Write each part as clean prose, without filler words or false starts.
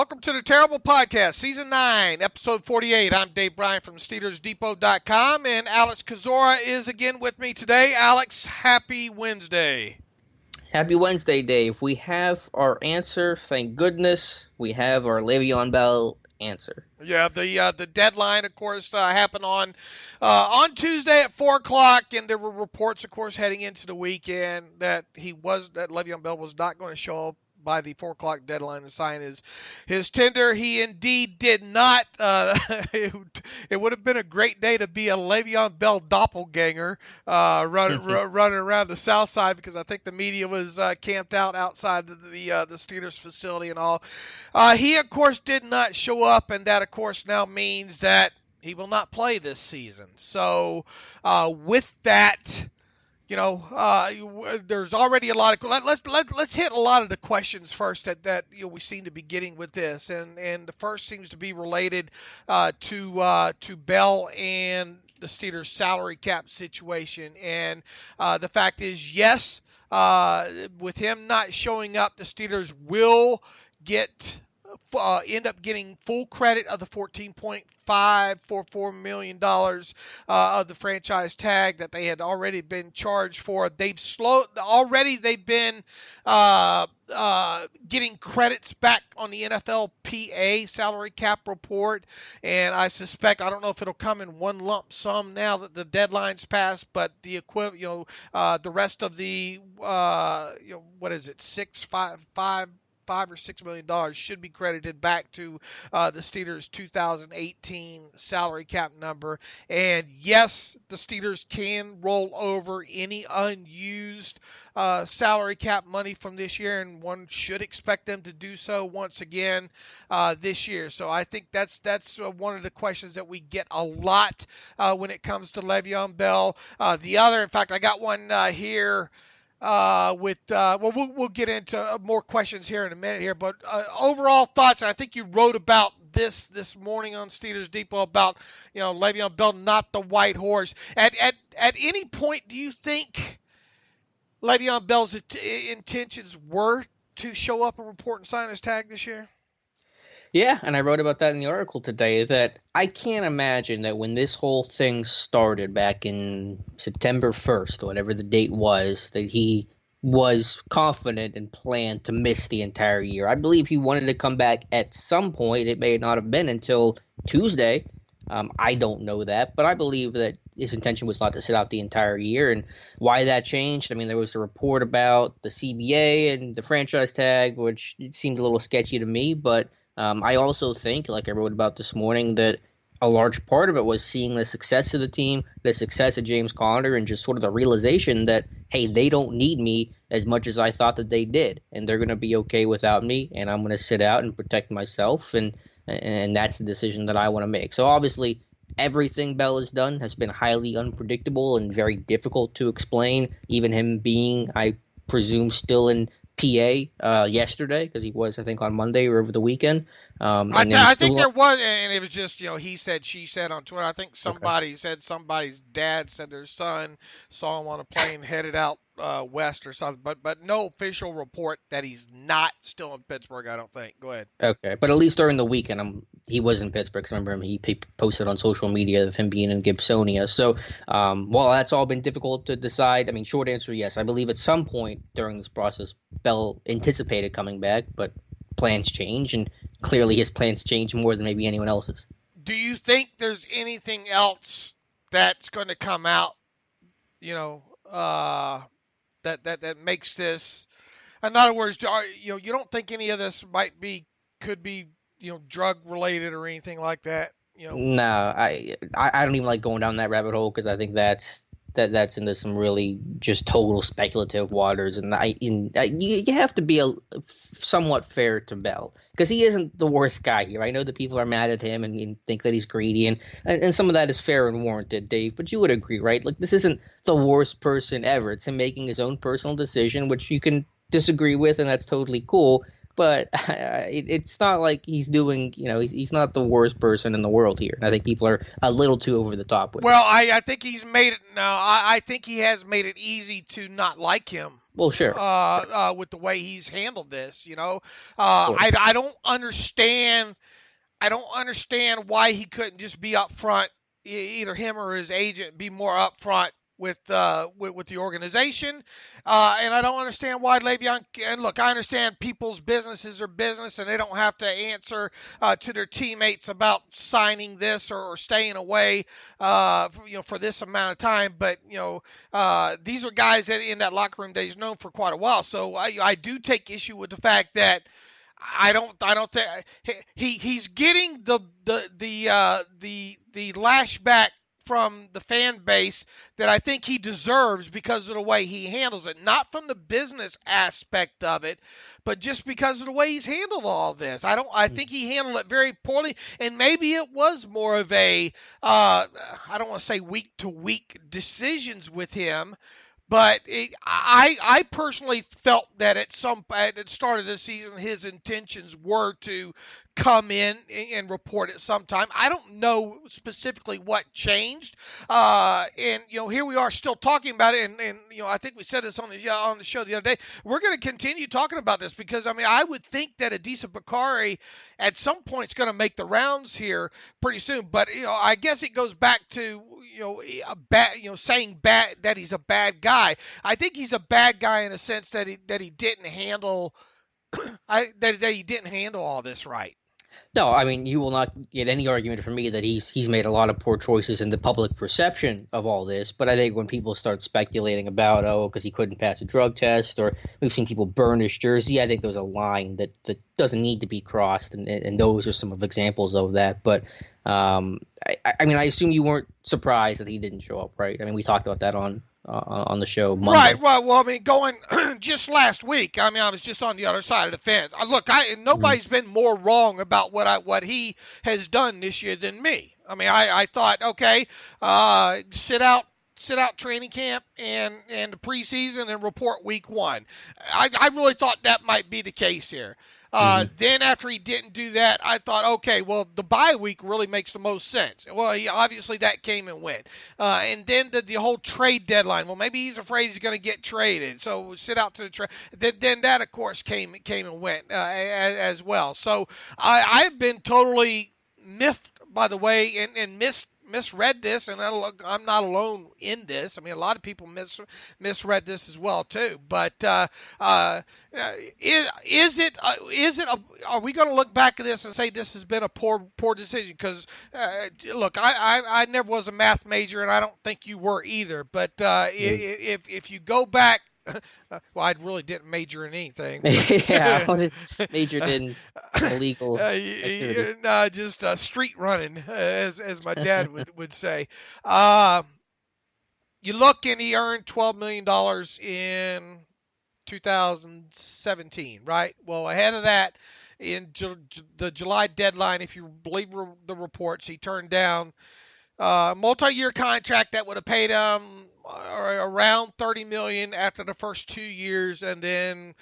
Welcome to the Terrible Podcast, Season 9, Episode 48. I'm Dave Bryan from SteelersDepot.com, and Alex Kozora is again with me today. Alex, happy Wednesday. Happy Wednesday, Dave. We have our answer, thank goodness. We have our Le'Veon Bell answer. Yeah, the deadline, of course, happened on Tuesday at 4 o'clock, and there were reports, of course, heading into the weekend that Le'Veon Bell was not going to show up by the 4 o'clock deadline to sign his tender. He indeed did not. It would have been a great day to be a Le'Veon Bell doppelganger running around the south side, because I think the media was camped outside the Steelers facility and all. He, of course, did not show up, and that, of course, now means that he will not play this season. So with that, there's already a lot of let's hit a lot of the questions first that we seem to be getting with this, and the first seems to be related to Bell and the Steelers' salary cap situation, and the fact is, yes, with him not showing up, the Steelers will end up getting full credit of the $14.544 million of the franchise tag that they had already been charged for. They've been getting credits back on the NFLPA salary cap report, and I suspect, I don't know if it'll come in one lump sum now that the deadline's passed, but the equivalent, the rest of the what is it, $5 or $6 million should be credited back to the Steelers' 2018 salary cap number. And yes, the Steelers can roll over any unused salary cap money from this year, and one should expect them to do so once again this year. So I think that's one of the questions that we get a lot when it comes to Le'Veon Bell. The other, in fact, I got one here. We'll get into more questions here in a minute here, but overall thoughts. And I think you wrote about this morning on Steelers Depot about Le'Veon Bell, not the white horse. At any point, do you think Le'Veon Bell's intentions were to show up and report and sign his tag this year? Yeah, and I wrote about that in the article today, that I can't imagine that when this whole thing started back in September 1st, or whatever the date was, that he was confident and planned to miss the entire year. I believe he wanted to come back at some point. It may not have been until Tuesday. I don't know that, but I believe that his intention was not to sit out the entire year. And why that changed, I mean, there was a report about the CBA and the franchise tag, which seemed a little sketchy to me, but I also think, like I wrote about this morning, that a large part of it was seeing the success of the team, the success of James Conner, and just sort of the realization that, hey, they don't need me as much as I thought that they did, and they're going to be okay without me, and I'm going to sit out and protect myself, and that's the decision that I want to make. So obviously, everything Bell has done has been highly unpredictable and very difficult to explain, even him being, I presume, still in PA yesterday, because he was, I think, on Monday or over the weekend. I think there was, and it was just, he said, she said on Twitter. I think somebody said somebody's dad said their son saw him on a plane headed out west or something, but no official report that he's not still in Pittsburgh, I don't think. Go ahead. Okay, but at least during the weekend, he was in Pittsburgh. Cause I remember he posted on social media of him being in Gibsonia. So, while that's all been difficult to decide, I mean, short answer, yes. I believe at some point during this process, Bell anticipated coming back, but plans change, and clearly his plans change more than maybe anyone else's. Do you think there's anything else that's going to come out, that makes this? In other words, you don't think any of this could be drug related or anything like that? No, I don't even like going down that rabbit hole, because I think that's into some really just total speculative waters, and you have to be somewhat fair to Bell, because he isn't the worst guy here. I know that people are mad at him and think that he's greedy, and some of that is fair and warranted, Dave, but you would agree, right? Like, this isn't the worst person ever. It's him making his own personal decision, which you can disagree with, and that's totally cool. But it's not like he's doing, he's not the worst person in the world here. And I think people are a little too over the top with it. Well, I think he's made it now. I think he has made it easy to not like him Well, sure, with the way he's handled this. of course. I don't understand. I don't understand why he couldn't just be up front, either him or his agent, be more upfront with the organization. And I don't understand why Le'Veon. And look, I understand people's businesses are business, and they don't have to answer to their teammates about signing this or staying away, for this amount of time. But these are guys that in that locker room that he's known for quite a while. So I do take issue with the fact that I don't think he's getting the lashback from the fan base that I think he deserves because of the way he handles it, not from the business aspect of it, but just because of the way he's handled all this. I think he handled it very poorly, and maybe it was more of a I don't want to say week to week decisions with him. But I personally felt that at the start of the season, his intentions were to come in and report at some time. I don't know specifically what changed, and here we are still talking about it. And I think we said this on the show the other day. We're going to continue talking about this because I would think that Adisa Bakari at some point is going to make the rounds here pretty soon. But I guess it goes back to saying bad that he's a bad guy. I think he's a bad guy in a sense that he didn't handle that he didn't handle all this right. No, I mean, you will not get any argument from me that he's made a lot of poor choices in the public perception of all this. But I think when people start speculating about, because he couldn't pass a drug test, or we've seen people burn his jersey, I think there's a line that doesn't need to be crossed, and those are some of examples of that. But I mean, I assume you weren't surprised that he didn't show up, right? I mean, we talked about that on the show Monday. Right. Well, going just last week, I was just on the other side of the fence. Look, nobody's been more wrong about what he has done this year than me. I thought, okay, sit out training camp and the preseason and report week one. I really thought that might be the case here. Then after he didn't do that, I thought, okay, well, the bye week really makes the most sense. Well, obviously that came and went. And then the whole trade deadline. Well, maybe he's afraid he's going to get traded, so sit out to the trade. Then that, of course, came and went as well. So I've been totally miffed by the way and misread this, and I'm not alone in this. A lot of people misread this as well too. But is it? Are we going to look back at this and say this has been a poor decision? Because look, I never was a math major, and I don't think you were either. But if you go back. Well, I really didn't major in anything. Yeah, I majored in illegal activity. Just street running, as my dad would say. You look, and he earned $12 million in 2017, right? Well, ahead of that, in the July deadline, if you believe the reports, he turned down a multi-year contract that would have paid him around $30 million after the first 2 years, and then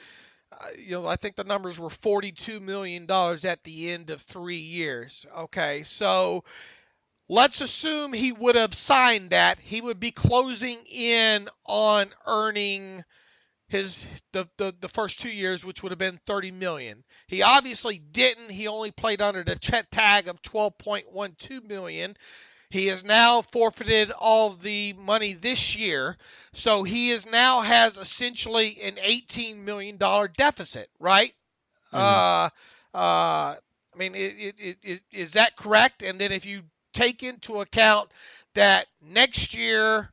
I think the numbers were $42 million at the end of 3 years. Okay, so let's assume he would have signed that. He would be closing in on earning the first 2 years, which would have been $30 million. He obviously didn't. He only played under the tag of $12.12 million. He has now forfeited all of the money this year, so he now has essentially an $18 million deficit, right? Is that correct? And then if you take into account that next year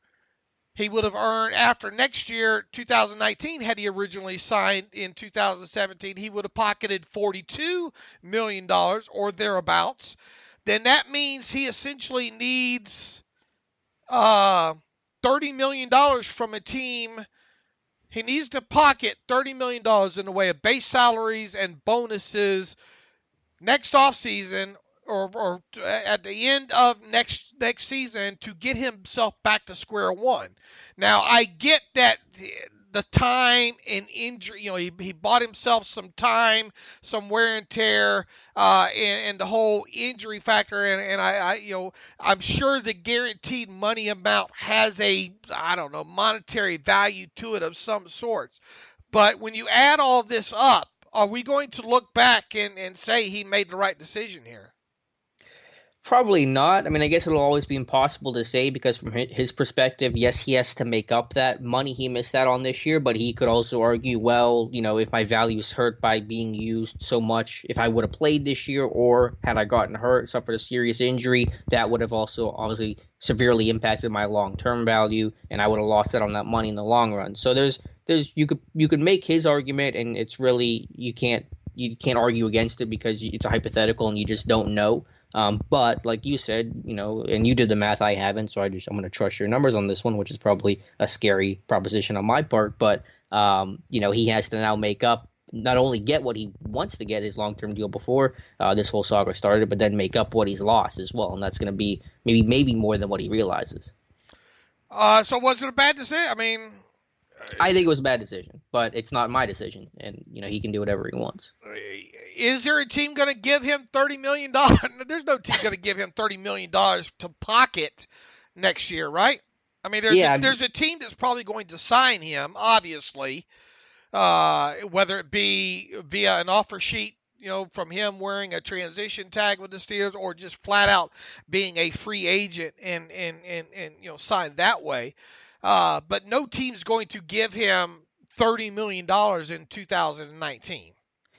he would have earned, after next year, 2019, had he originally signed in 2017, he would have pocketed $42 million or thereabouts. Then that means he essentially needs $30 million from a team. He needs to pocket $30 million in the way of base salaries and bonuses next offseason or at the end of next season to get himself back to square one. Now, I get that the time and injury. He bought himself some time, some wear and tear, and the whole injury factor. And I'm sure the guaranteed money amount has a, I don't know, monetary value to it of some sorts. But when you add all this up, are we going to look back and say he made the right decision here? Probably not. I mean, I guess it'll always be impossible to say because from his perspective, yes, he has to make up that money he missed out on this year, but he could also argue, well, if my value's hurt by being used so much, if I would have played this year or had I gotten hurt, suffered a serious injury, that would have also obviously severely impacted my long-term value, and I would have lost out on that money in the long run. So there's you could make his argument, and it's really you can't argue against it because it's a hypothetical and you just don't know. But like you said, and you did the math, I haven't, so I'm going to trust your numbers on this one, which is probably a scary proposition on my part. But he has to now make up, not only get what he wants to get, his long-term deal before this whole saga started, but then make up what he's lost as well, and that's going to be maybe more than what he realizes. So was it a bad decision? I mean, I think it was a bad decision, but it's not my decision, and he can do whatever he wants. Is there a team going to give him $30 million? There's no team going to give him $30 million to pocket next year, right? I mean, there's a team that's probably going to sign him, obviously, whether it be via an offer sheet, from him wearing a transition tag with the Steelers, or just flat out being a free agent and signed that way. But no team's going to give him $30 million in 2019.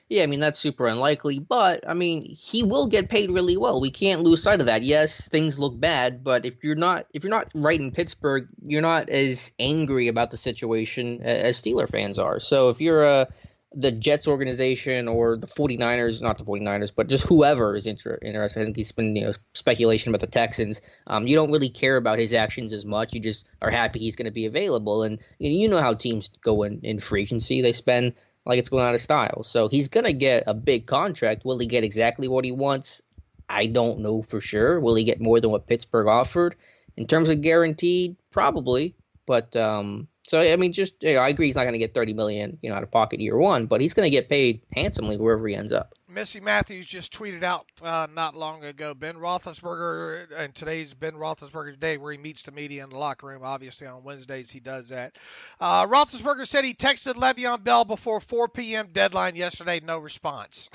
Yeah, I mean, that's super unlikely, but, I mean, he will get paid really well. We can't lose sight of that. Yes, things look bad, but if you're not right in Pittsburgh, you're not as angry about the situation as Steeler fans are. So if you're the Jets organization or the 49ers, not the 49ers, but just whoever is interested. I think he's been speculation about the Texans. You don't really care about his actions as much. You just are happy he's going to be available. And you know how teams go in free agency. They spend like it's going out of style. So he's going to get a big contract. Will he get exactly what he wants? I don't know for sure. Will he get more than what Pittsburgh offered? In terms of guaranteed, probably. But so, I mean, I agree he's not going to get $30 million, out of pocket year one, but he's going to get paid handsomely wherever he ends up. Missy Matthews just tweeted out not long ago, Ben Roethlisberger, and today's Ben Roethlisberger Day, where he meets the media in the locker room. Obviously, on Wednesdays he does that. Roethlisberger said he texted Le'Veon Bell before 4 p.m. deadline yesterday, no response.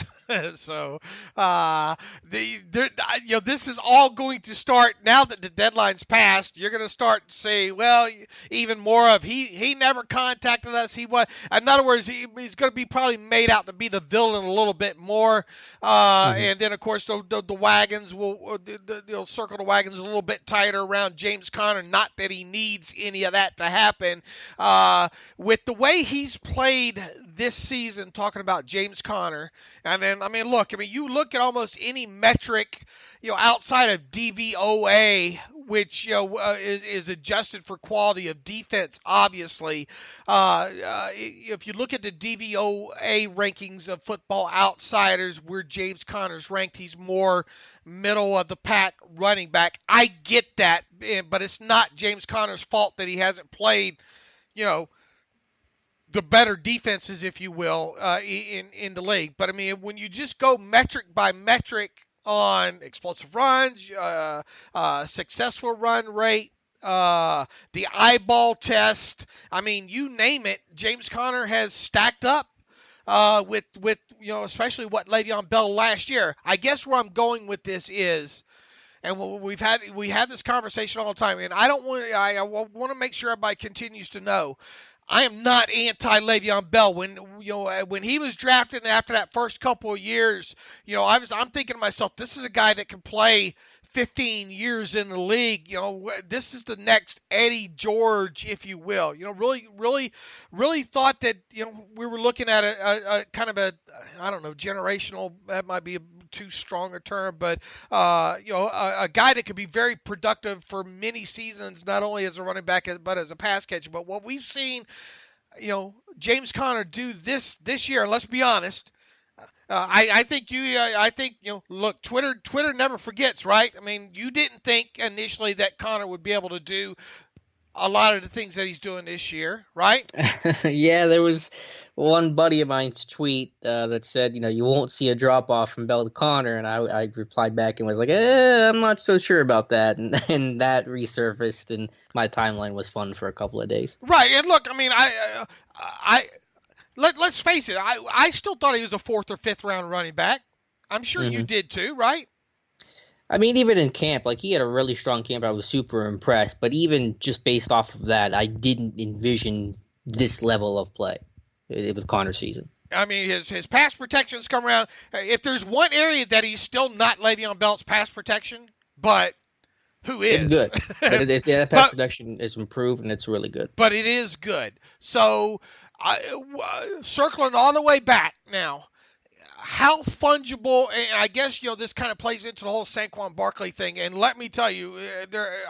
So this is all going to start now that the deadline's passed. You're going to start to say, well, even more of he never contacted us. In other words, he's going to be probably made out to be the villain a little bit more. And then of course the wagons they'll circle the wagons a little bit tighter around James Conner. Not that he needs any of that to happen. With the way he's played this season, talking about James Conner, and then you look at almost any metric, outside of DVOA, which is adjusted for quality of defense. Obviously, if you look at the DVOA rankings of Football Outsiders, where James Conner's ranked, he's more middle of the pack running back. I get that, but it's not James Conner's fault that he hasn't played, the better defenses, if you will, in the league. But I mean, when you just go metric by metric on explosive runs, successful run rate, the eyeball test, I mean, you name it, James Conner has stacked up with especially what Le'Veon Bell last year. I guess where I'm going with this is, and we had this conversation all the time, and I want to make sure everybody continues to know, I am not anti-Le'Veon Bell. When he was drafted after that first couple of years, I'm thinking to myself, this is a guy that can play 15 years in the league. This is the next Eddie George, if you will. Really thought that we were looking at a kind of a, I don't know, generational. That might be too strong a term, but a guy that could be very productive for many seasons, not only as a running back but as a pass catcher. But what we've seen, James Conner do this year. Let's be honest. I think look, Twitter never forgets, right? I mean, you didn't think initially that Conner would be able to do a lot of the things that he's doing this year, right? Yeah, there was one buddy of mine's tweet that said, you won't see a drop off from Bell to Connor, and I replied back and was like, I'm not so sure about that, and that resurfaced, and my timeline was fun for a couple of days. Right. And look, I mean, let's face it. I still thought he was a fourth or fifth round running back. I'm sure you did too, right? I mean, even in camp, like he had a really strong camp. I was super impressed. But even just based off of that, I didn't envision this level of play with Connor's season. I mean, his pass protections come around. If there's one area that he's still not Le'Veon Bell's pass protection, but who is? It's good. That pass protection is improved, and it's really good. But it is good. So, circling all the way back now, how fungible, and I guess, this kind of plays into the whole Saquon Barkley thing. And let me tell you,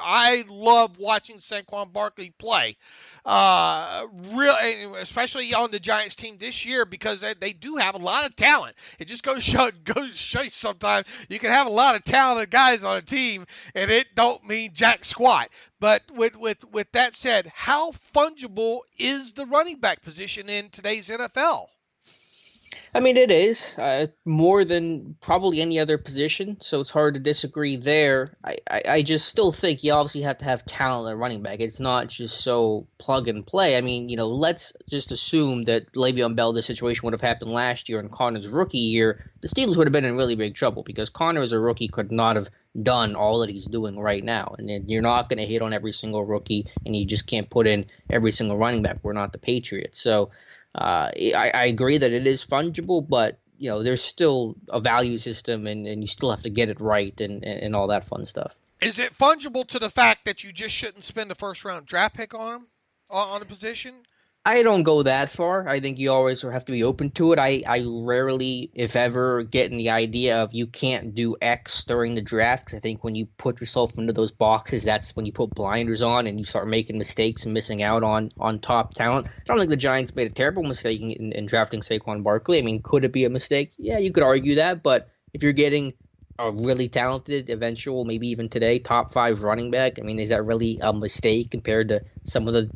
I love watching Saquon Barkley play. Really, especially on the Giants team this year, because they do have a lot of talent. It just goes to show you sometimes you can have a lot of talented guys on a team, and it don't mean jack squat. But with that said, how fungible is the running back position in today's NFL? I mean, it is more than probably any other position, so it's hard to disagree there. I just still think you obviously have to have talent at running back. It's not just so plug and play. I mean, let's just assume that Le'Veon Bell, this situation would have happened last year in Connor's rookie year. The Steelers would have been in really big trouble because Connor as a rookie could not have done all that he's doing right now. And you're not going to hit on every single rookie, and you just can't put in every single running back. We're not the Patriots. So I agree that it is fungible, but there's still a value system, and you still have to get it right and all that fun stuff. Is it fungible to the fact that you just shouldn't spend a first round draft pick on him on the position? I don't go that far. I think you always have to be open to it. I rarely, if ever, get in the idea of you can't do X during the draft. 'Cause I think when you put yourself into those boxes, that's when you put blinders on and you start making mistakes and missing out on top talent. I don't think the Giants made a terrible mistake in drafting Saquon Barkley. I mean, could it be a mistake? Yeah, you could argue that. But if you're getting a really talented, eventual, maybe even today, top 5 running back, I mean, is that really a mistake compared to some of the,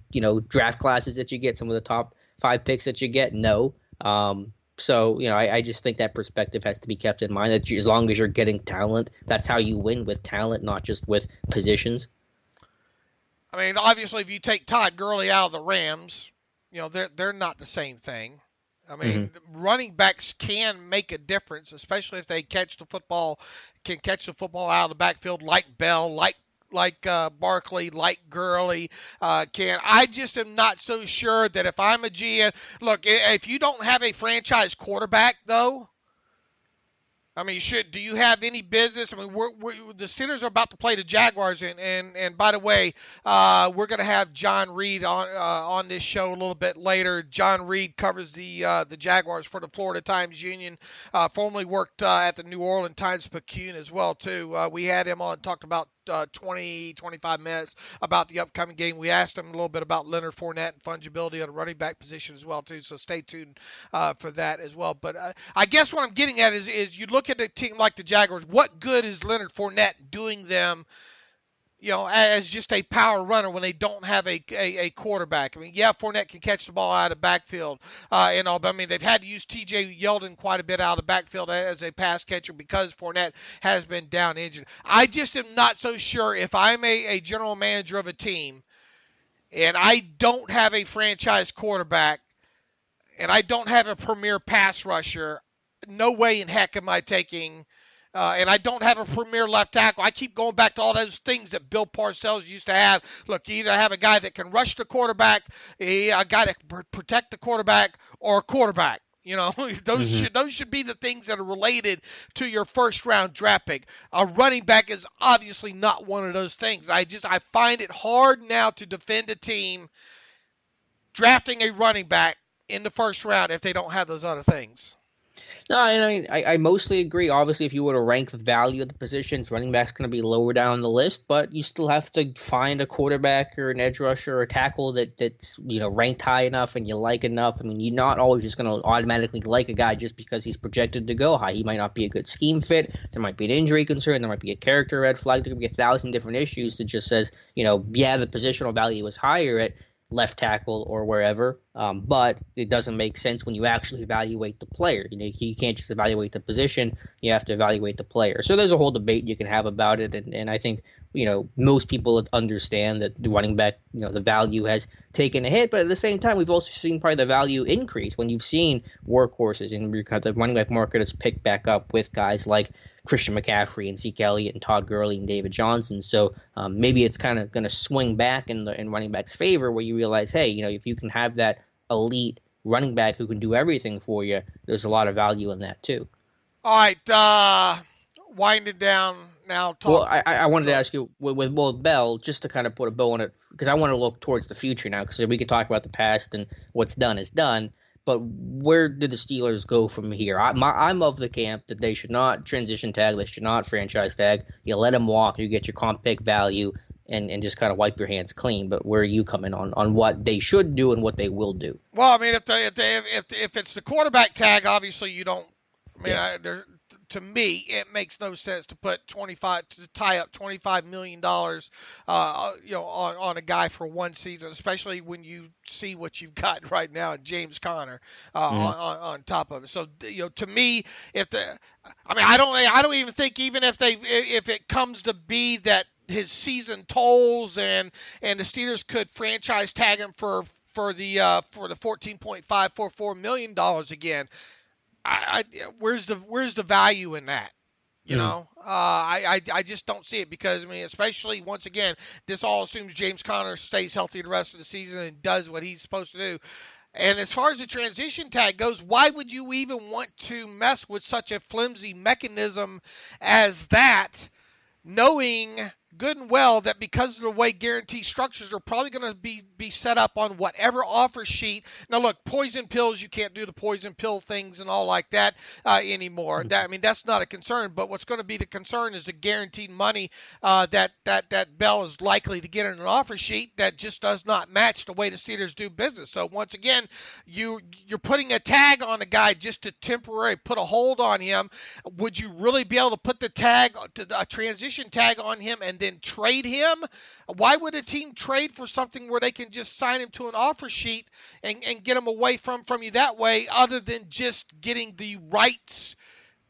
draft classes that you get, some of the top 5 picks that you get? No. So, I just think that perspective has to be kept in mind, that as long as you're getting talent, that's how you win, with talent, not just with positions. I mean, obviously, if you take Todd Gurley out of the Rams, they're not the same thing. I mean, running backs can make a difference, especially if they can catch the football out of the backfield, like Bell, like Barkley, like Gurley can. I just am not so sure that if I'm a GM, look, if you don't have a franchise quarterback, though, I mean, do you have any business? I mean, the Steelers are about to play the Jaguars, and by the way, we're going to have John Reed on this show a little bit later. John Reed covers the Jaguars for the Florida Times Union. Formerly worked at the New Orleans Times-Picayune as well too. We had him on, talked about 25 minutes about the upcoming game. We asked him a little bit about Leonard Fournette and fungibility on the running back position as well too. So stay tuned for that as well. But I guess what I'm getting at is you look at a team like the Jaguars. What good is Leonard Fournette doing them, as just a power runner when they don't have a quarterback? I mean, yeah, Fournette can catch the ball out of the backfield and all, but I mean, they've had to use T.J. Yeldon quite a bit out of the backfield as a pass catcher because Fournette has been down injured. I just am not so sure if I'm a general manager of a team and I don't have a franchise quarterback and I don't have a premier pass rusher, no way in heck am I taking and I don't have a premier left tackle. I keep going back to all those things that Bill Parcells used to have. Look, you either have a guy that can rush the quarterback, a guy that can protect the quarterback, or a quarterback. Those should be the things that are related to your first-round draft pick. A running back is obviously not one of those things. I find it hard now to defend a team drafting a running back in the first round if they don't have those other things. No, and I mostly agree. Obviously, if you were to rank the value of the positions, running back's going to be lower down the list, but you still have to find a quarterback or an edge rusher or a tackle that's ranked high enough and you like enough. I mean, you're not always just going to automatically like a guy just because he's projected to go high. He might not be a good scheme fit. There might be an injury concern. There might be a character red flag. There could be 1,000 different issues that just says, yeah, the positional value is higher at left tackle or wherever. But it doesn't make sense when you actually evaluate the player. You can't just evaluate the position. You have to evaluate the player. So there's a whole debate you can have about it. And I think, most people understand that the running back, the value has taken a hit. But at the same time, we've also seen probably the value increase when you've seen workhorses and the running back market has picked back up with guys like Christian McCaffrey and Zeke Elliott and Todd Gurley and David Johnson. So maybe it's kind of going to swing back in running back's favor where you realize, hey, if you can have that elite running back who can do everything for you, there's a lot of value in that too. All right, wind it down now. Well, I wanted to ask you with Bell, just to kind of put a bow on it, because I want to look towards the future now, because we can talk about the past and what's done is done. But where did the Steelers go from here? I'm of the camp that they should not transition tag, they should not franchise tag. You let them walk, you get your comp pick value, and just kind of wipe your hands clean. But where are you coming on what they should do and what they will do? Well, I mean, if it's the quarterback tag, obviously you don't. I mean, yeah. To me, it makes no sense to tie up $25 million, on a guy for one season, especially when you see what you've got right now in James Conner on top of it. So, to me, I don't even think if it comes to be that his season tolls and the Steelers could franchise tag him for the $14.544 million again. Where's the value in that? I just don't see it because, especially once again, this all assumes James Conner stays healthy the rest of the season and does what he's supposed to do. And as far as the transition tag goes, why would you even want to mess with such a flimsy mechanism as that, knowing good and well that because of the way guarantee structures are probably going to be set up on whatever offer sheet. Now, look, poison pills, you can't do the poison pill things and all like that anymore. That's not a concern. But what's going to be the concern is the guaranteed money that Bell is likely to get in an offer sheet that just does not match the way the Steelers do business. So once again, you're putting a tag on a guy just to temporarily put a hold on him. Would you really be able to put a transition tag on him and then trade him? Why would a team trade for something where they can just sign him to an offer sheet and get him away from you that way, other than just getting the rights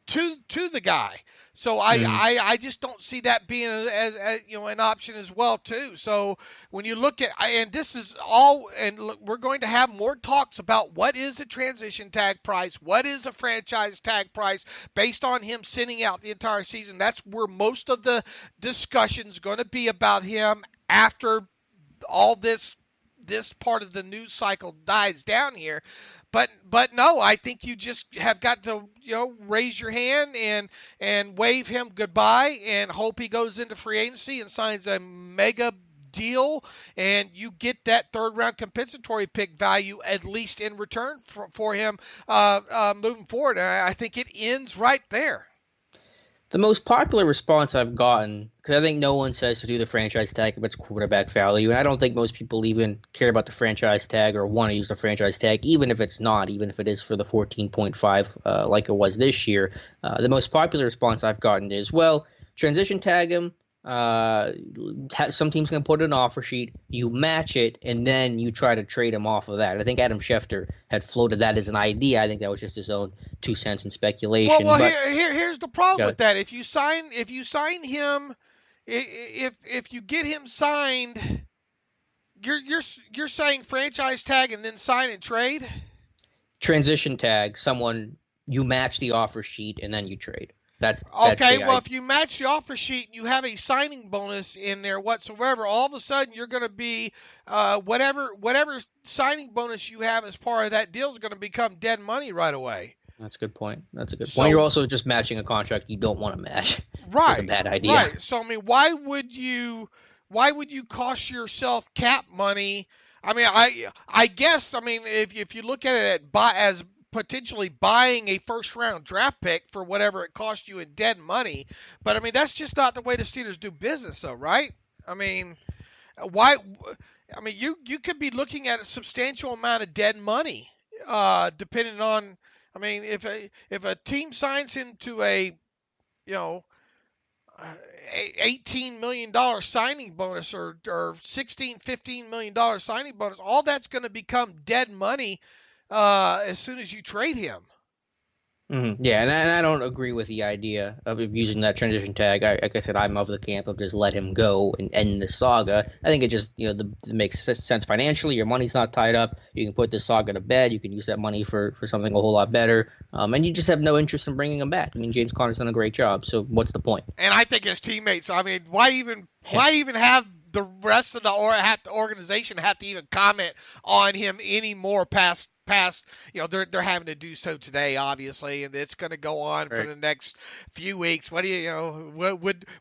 to the guy? So I just don't see that being as an option as well too. So when you look at, and this is all, and look, we're going to have more talks about what is the transition tag price, what is the franchise tag price based on him sitting out the entire season. That's where most of the discussion's going to be about him after all this part of the news cycle dies down here. But no, I think you just have got to raise your hand and wave him goodbye and hope he goes into free agency and signs a mega deal, and you get that third round compensatory pick value at least in return for him moving forward. And I think it ends right there. The most popular response I've gotten, because I think no one says to do the franchise tag if it's quarterback value, and I don't think most people even care about the franchise tag or want to use the franchise tag, even if it's not, even if it is for the 14.5 like it was this year. The most popular response I've gotten is, well, transition tag him. Some teams can put an offer sheet, you match it, and then you try to trade him off of that. I think Adam Schefter had floated that as an idea. I think that was just his own 2 cents in speculation. Well, here's the problem with that. If you sign him, if you get him signed, you're saying franchise tag and then sign and trade. Transition tag, someone you match the offer sheet and then you trade. That's okay. Well, if you match the offer sheet, you have a signing bonus in there whatsoever. All of a sudden, you're going to be whatever signing bonus you have as part of that deal is going to become dead money right away. That's a good point. Point. You're also just matching a contract you don't want to match. Right. It's a bad idea. Right. So why would you cost yourself cap money? I guess if you look at it as potentially buying a first-round draft pick for whatever it cost you in dead money. But, I mean, that's just not the way the Steelers do business, though, right? I mean, why? I mean, you could be looking at a substantial amount of dead money, depending on. I mean, if a team signs him to a, you know, $18 million signing bonus or 15 million dollar signing bonus, all that's going to become dead money as soon as you trade him. Yeah, and I don't agree with the idea of using that transition tag. Like I said, I'm of the camp of just let him go and end the saga. I think it just, it makes sense financially. Your money's not tied up. You can put this saga to bed. You can use that money for something a whole lot better. And you just have no interest in bringing him back. I mean, James Conner's done a great job, so what's the point? And I think his teammates, I mean, why even have the rest of the organization have to even comment on him anymore past they're having to do so today, obviously, and it's going to go on for the next few weeks. What do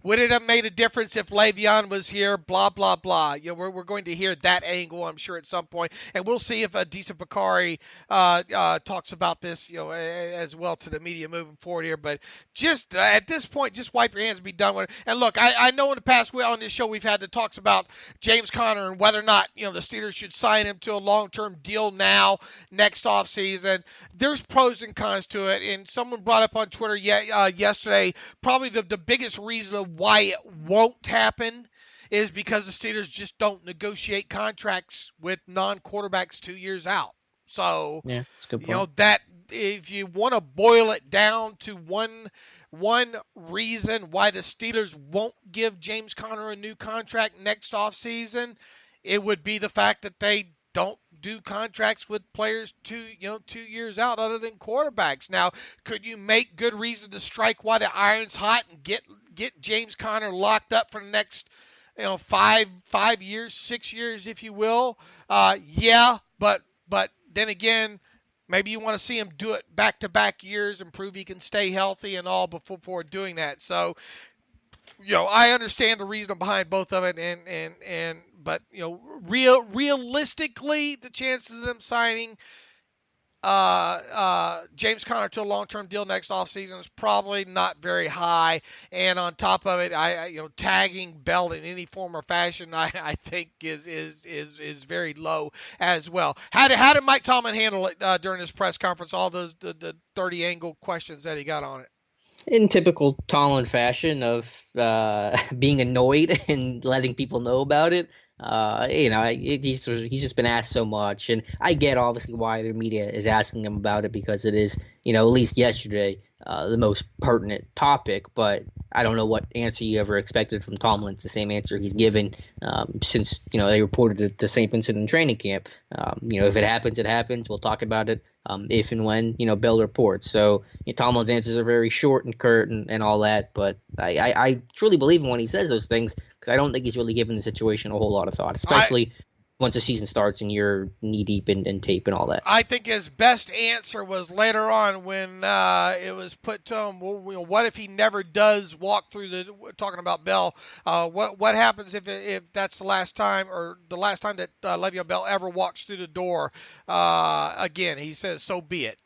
would it have made a difference if Le'Veon was here? Blah blah blah. We're going to hear that angle, I'm sure, at some point, and we'll see if Adisa Bakari talks about this, as well to the media moving forward here. But just at this point, just wipe your hands and be done with it. And look, I know in the past on this show we've had the talks about James Conner and whether or not the Steelers should sign him to a long-term deal now. Next offseason. There's pros and cons to it, and someone brought up on Twitter yesterday probably the biggest reason of why it won't happen is because the Steelers just don't negotiate contracts with non-quarterbacks 2 years out. So, yeah, that's a good point. That if you want to boil it down to one reason why the Steelers won't give James Conner a new contract next offseason, it would be the fact that they don't do contracts with players 2 years out other than quarterbacks. Now, could you make good reason to strike while the iron's hot and get James Conner locked up for the next 5 years, 6 years, if you will? Yeah, but then again, maybe you want to see him do it back-to-back years and prove he can stay healthy and all before doing that. So, I understand the reason behind both of it, but realistically, the chances of them signing James Conner to a long-term deal next offseason is probably not very high. And on top of it, tagging Bell in any form or fashion, I think is very low as well. How did Mike Tomlin handle it during his press conference? All those the 30 angle questions that he got on it. In typical Tomlin fashion of being annoyed and letting people know about it. He's just been asked so much, and I get obviously why the media is asking him about it because it is, at least yesterday, the most pertinent topic. But I don't know what answer you ever expected from Tomlin. It's the same answer he's given since they reported it to St. Vincent in training camp. If it happens, it happens. We'll talk about it if and when Bell reports. So Tomlin's answers are very short and curt and all that. But I truly believe him when he says those things because I don't think he's really given the situation a whole lot of thought, especially once the season starts and you're knee-deep in tape and all that. I think his best answer was later on when it was put to him, what if he never does walk through talking about Bell, what happens if that's the last time or the last time that Le'Veon Bell ever walks through the door again? He says, so be it.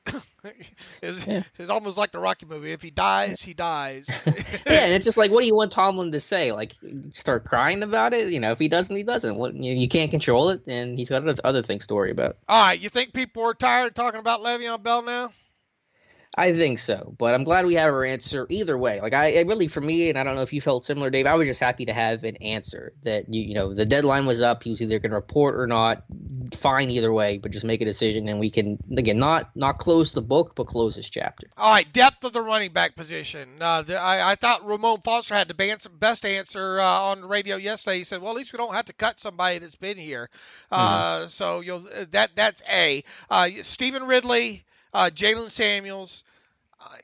It's almost like the Rocky movie. If he dies, he dies. Yeah, and it's just like, what do you want Tomlin to say? Like, start crying about it? If he doesn't, he doesn't. You can't control it, and he's got other things to worry about. All right, you think people are tired of talking about Le'Veon Bell now? I think so, but I'm glad we have our answer either way. Like I really, for me, and I don't know if you felt similar, Dave, I was just happy to have an answer that the deadline was up. He was either going to report or not. Fine either way, but just make a decision, and we can again not close the book, but close this chapter. All right, depth of the running back position. I thought Ramon Foster had the best answer on the radio yesterday. He said, "Well, at least we don't have to cut somebody that's been here." So that's A. Stephen Ridley. Jalen Samuels,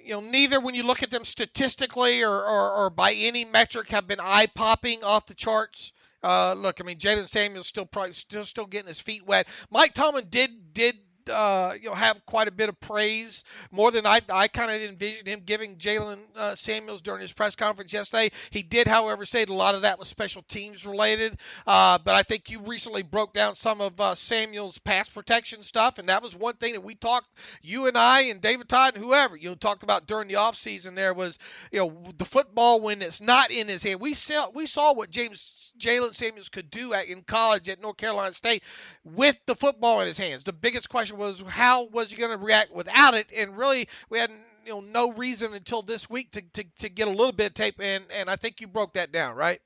neither when you look at them statistically or by any metric have been eye-popping off the charts. Look, I mean, Jalen Samuels still getting his feet wet. Mike Tomlin did have quite a bit of praise, more than I kind of envisioned him giving Jalen Samuels during his press conference yesterday. He did, however, say that a lot of that was special teams related. But I think you recently broke down some of Samuel's pass protection stuff, and that was one thing that we talked, you and I and David Todd and whoever, talked about during the offseason. There was, the football when it's not in his hand. We saw what Jalen Samuels could do in college at North Carolina State with the football in his hands. The biggest question was how was he going to react without it, and really we had no reason until this week to get a little bit of tape, and I think you broke that down, right?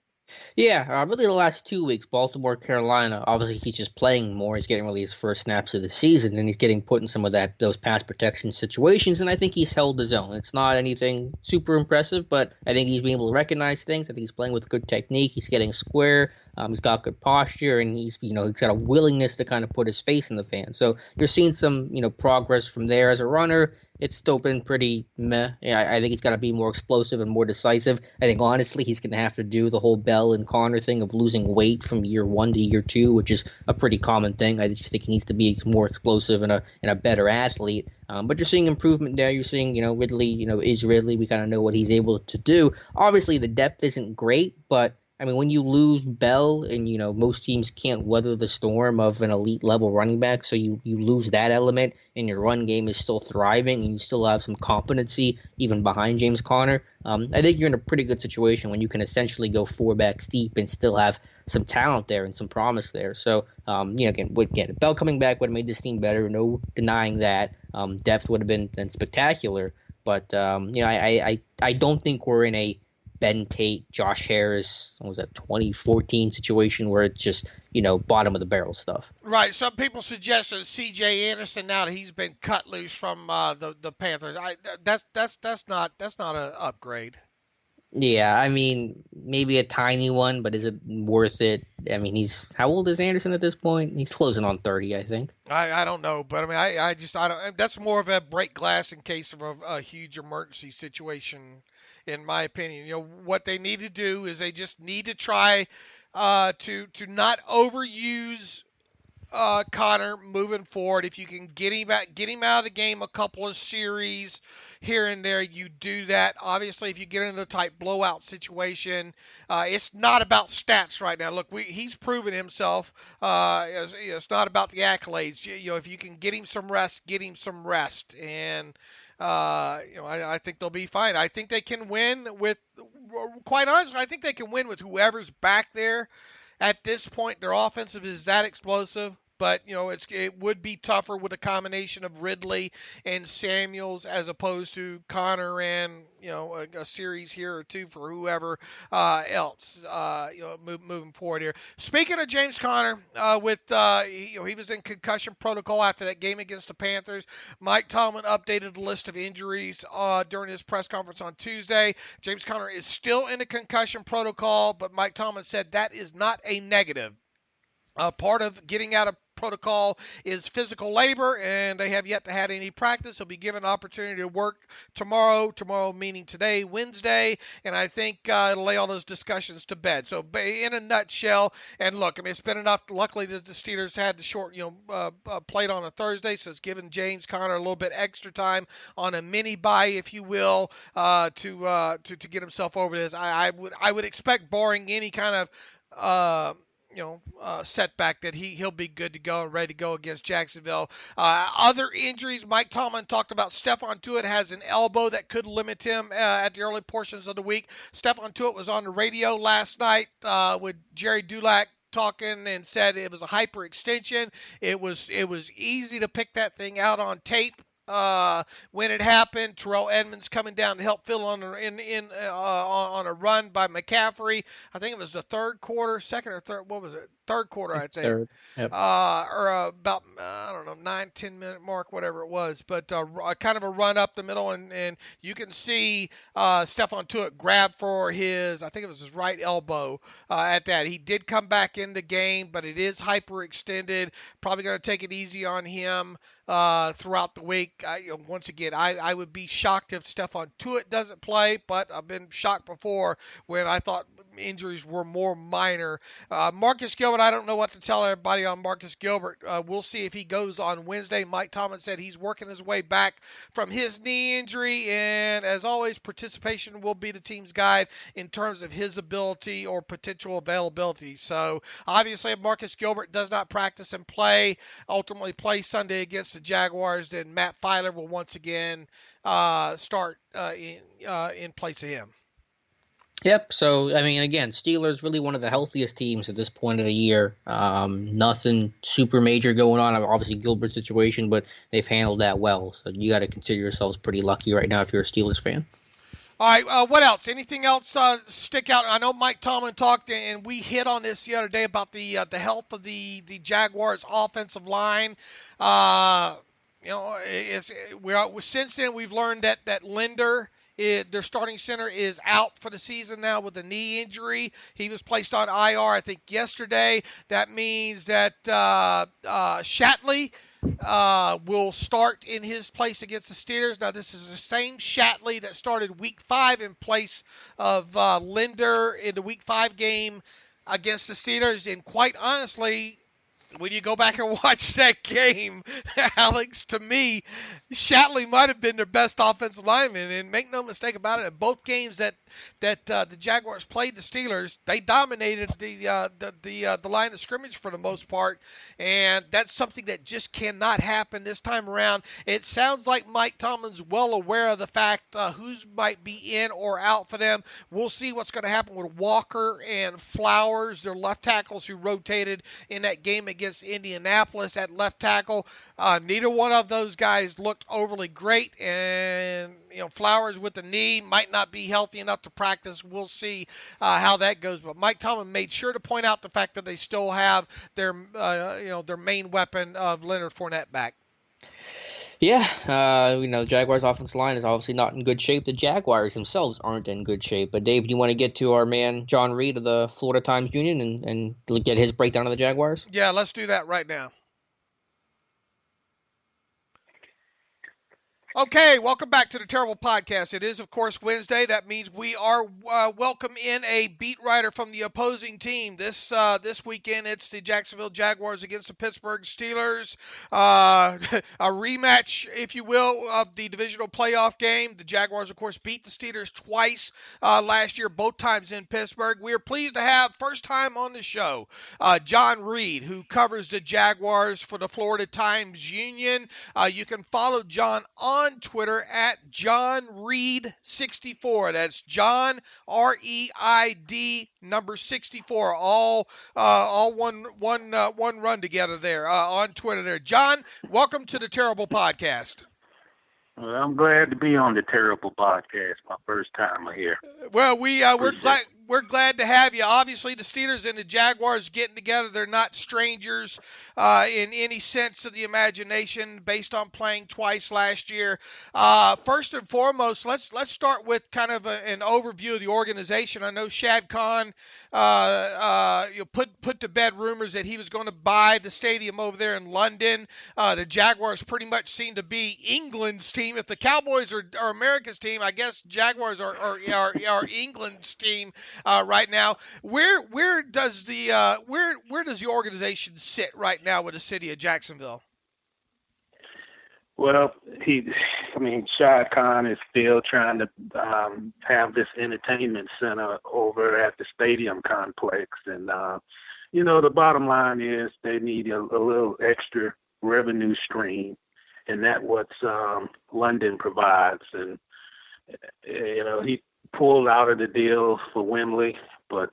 Yeah, really the last 2 weeks, Baltimore, Carolina, obviously he's just playing more. He's getting really his first snaps of the season, and he's getting put in some of those pass protection situations, and I think he's held his own. It's not anything super impressive, but I think he's being able to recognize things. I think he's playing with good technique. He's getting square. He's got good posture, and he's got a willingness to kind of put his face in the fan. So you're seeing some progress from there as a runner. It's still been pretty meh. Yeah, I think he's got to be more explosive and more decisive. I think honestly he's going to have to do the whole Bell and Connor thing of losing weight from year 1 to year 2, which is a pretty common thing. I just think he needs to be more explosive and a better athlete. But you're seeing improvement there. You're seeing, Ridley, is Ridley. We kind of know what he's able to do. Obviously the depth isn't great, but I mean, when you lose Bell and, most teams can't weather the storm of an elite level running back, so you lose that element and your run game is still thriving and you still have some competency even behind James Conner. I think you're in a pretty good situation when you can essentially go 4 backs deep and still have some talent there and some promise there. So, again, Bell coming back would have made this team better. No denying that. Depth would have been spectacular. But, I don't think we're in a Ben Tate, Josh Harris, what was that, 2014 situation where it's just, bottom of the barrel stuff. Right. Some people suggest that C.J. Anderson, now that he's been cut loose from the Panthers, that's not an upgrade. Yeah, I mean, maybe a tiny one, but is it worth it? I mean, how old is Anderson at this point? He's closing on 30, I think. I don't know, but I mean, I don't. That's more of a break glass in case of a huge emergency situation, in my opinion. What they need to do is they just need to try to not overuse Connor moving forward. If you can get him out of the game a couple of series here and there, you do that. Obviously, if you get into a tight blowout situation, it's not about stats right now. Look, he's proven himself. It's not about the accolades. If you can get him some rest, and I think they'll be fine. I think they can win quite honestly, I think they can win with whoever's back there. At this point, their offensive is that explosive, but it would be tougher with a combination of Ridley and Samuels as opposed to Connor and a series here or two for whoever else. Moving forward here. Speaking of James Conner, he was in concussion protocol after that game against the Panthers. Mike Tomlin updated the list of injuries during his press conference on Tuesday. James Conner is still in the concussion protocol, but Mike Tomlin said that is not a negative. Part of getting out of protocol is physical labor, and they have yet to have any practice. He'll be given an opportunity to work tomorrow meaning today, Wednesday, and I think it'll lay all those discussions to bed. So in a nutshell, and look, I mean, it's been enough. Luckily, that the Steelers had the short, played on a Thursday, so it's given James Conner a little bit extra time on a mini bye, if you will, to get himself over this. I would expect, barring any kind of setback, that he'll be good to go and ready to go against Jacksonville. Other injuries, Mike Tomlin talked about Stephon Tuitt has an elbow that could limit him at the early portions of the week. Stephon Tuitt was on the radio last night with Jerry Dulac talking and said it was a hyperextension. It was easy to pick that thing out on tape. When it happened, Terrell Edmonds coming down to help fill on a run by McCaffrey. I think it was the second or third. What was it? Third quarter, I think. Third. Yep. Or about 9-10 minute mark, whatever it was. But kind of a run up the middle, and you can see Stephon Tuitt grab for his right elbow at that. He did come back in the game, but it is hyperextended. Probably going to take it easy on him. throughout the week. Once again, I would be shocked if Stephon Tuitt doesn't play, but I've been shocked before when I thought injuries were more minor. Marcus Gilbert, I don't know what to tell everybody on Marcus Gilbert. We'll see if he goes on Wednesday. Mike Tomlin said he's working his way back from his knee injury, and as always, participation will be the team's guide in terms of his ability or potential availability. So obviously, if Marcus Gilbert does not practice and ultimately play Sunday against the Jaguars, then Matt Filer will once again start in place of him. Yep. So, I mean, again, Steelers really one of the healthiest teams at this point of the year. Nothing super major going on. Obviously, Gilbert's situation, but they've handled that well. So you got to consider yourselves pretty lucky right now if you're a Steelers fan. All right, what else? Anything else stick out? I know Mike Tomlin talked, and we hit on this the other day about the health of the Jaguars' offensive line. Since then we've learned that Linder, their starting center, is out for the season now with a knee injury. He was placed on IR, I think, yesterday. That means that Shatley will start in his place against the Steelers. Now, this is the same Shatley that started Week 5 in place of Linder in the Week 5 game against the Steelers. And quite honestly, when you go back and watch that game, Alex, to me, Shatley might have been their best offensive lineman. And make no mistake about it, in both games that the Jaguars played the Steelers, they dominated the line of scrimmage for the most part. And that's something that just cannot happen this time around. It sounds like Mike Tomlin's well aware of the fact who's might be in or out for them. We'll see what's going to happen with Walker and Flowers, their left tackles who rotated in that game against Indianapolis at left tackle. Neither one of those guys looked overly great, and Flowers with the knee might not be healthy enough to practice. We'll see how that goes. But Mike Tomlin made sure to point out the fact that they still have their main weapon of Leonard Fournette back. Yeah, the Jaguars' offensive line is obviously not in good shape. The Jaguars themselves aren't in good shape. But Dave, do you want to get to our man John Reed of the Florida Times-Union and get his breakdown of the Jaguars? Yeah, let's do that right now. Okay, welcome back to the Terrible Podcast. It is, of course, Wednesday. That means we are welcome in a beat writer from the opposing team. This weekend, it's the Jacksonville Jaguars against the Pittsburgh Steelers. A rematch, if you will, of the divisional playoff game. The Jaguars, of course, beat the Steelers twice last year, both times in Pittsburgh. We are pleased to have, first time on the show, John Reed, who covers the Jaguars for the Florida Times-Union. You can follow John on Twitter at John Reed64. That's John R-E-I-D number 64. All one run together there on Twitter there. John, welcome to the Terrible Podcast. Well, I'm glad to be on the Terrible Podcast. My first time here. Well, we're glad to have you. Obviously, the Steelers and the Jaguars getting together, they're not strangers in any sense of the imagination based on playing twice last year. First and foremost, let's start with kind of an overview of the organization. I know Shad Khan put to bed rumors that he was going to buy the stadium over there in London. The Jaguars pretty much seem to be England's team. If the Cowboys are America's team, I guess Jaguars are England's team right now. Where does the organization sit right now with the city of Jacksonville? Well, Shad Khan is still trying to have this entertainment center over at the stadium complex. And, the bottom line is they need a little extra revenue stream, and that's what London provides. And, he pulled out of the deal for Wembley, but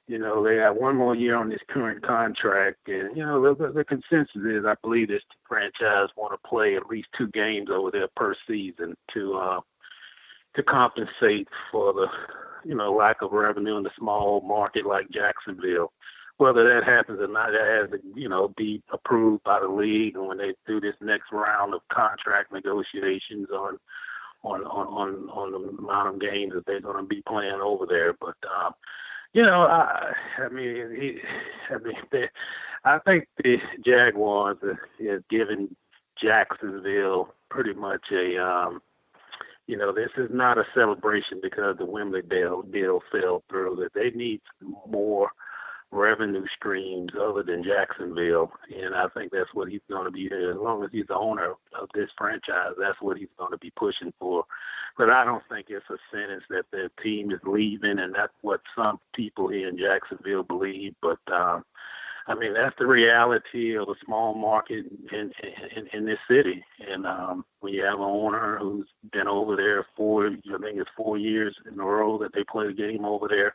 they have one more year on this current contract, and the consensus is, I believe, this franchise want to play at least 2 games over there per season to compensate for the lack of revenue in a small market like Jacksonville. Whether that happens or not, that has to be approved by the league, and when they do this next round of contract negotiations on the amount of games that they're going to be playing over there. But I think the Jaguars are giving Jacksonville pretty much this is not a celebration because the Wembley deal fell through. That they need more revenue streams other than Jacksonville, and I think that's what he's going to be. As long as he's the owner of this franchise, that's what he's going to be pushing for. But I don't think it's a sentence that the team is leaving, and that's what some people here in Jacksonville believe. But that's the reality of a small market in this city. And when you have an owner who's been over there for, I think it's 4 years in a row that they play the game over there,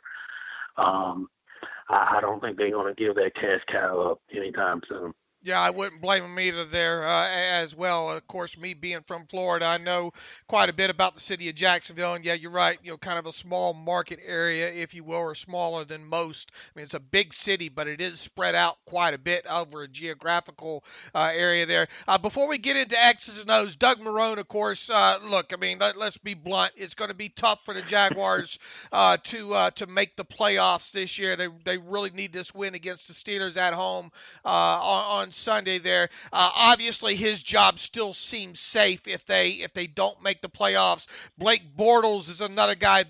I don't think they're going to give that cash cow up anytime soon. Yeah, I wouldn't blame him either there as well. Of course, me being from Florida, I know quite a bit about the city of Jacksonville. And, yeah, you're right, kind of a small market area, if you will, or smaller than most. I mean, it's a big city, but it is spread out quite a bit over a geographical area there. Before we get into X's and O's, Doug Marrone, of course, look, I mean, let's be blunt. It's going to be tough for the Jaguars to make the playoffs this year. They really need this win against the Steelers at home on Sunday there. Obviously, his job still seems safe if they don't make the playoffs. Blake Bortles is another guy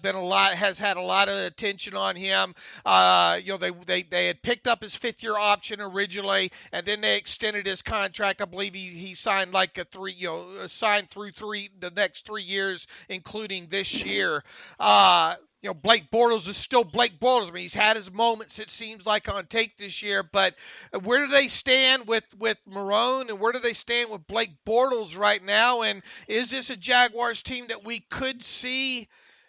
has had a lot of attention on him. They had picked up his 5th-year option originally, and then they extended his contract. I believe he signed like signed through the next 3 years, including this year. Blake Bortles is still Blake Bortles. I mean, he's had his moments, it seems like, on tape this year. But where do they stand with Marrone, and where do they stand with Blake Bortles right now? And is this a Jaguars team that we could see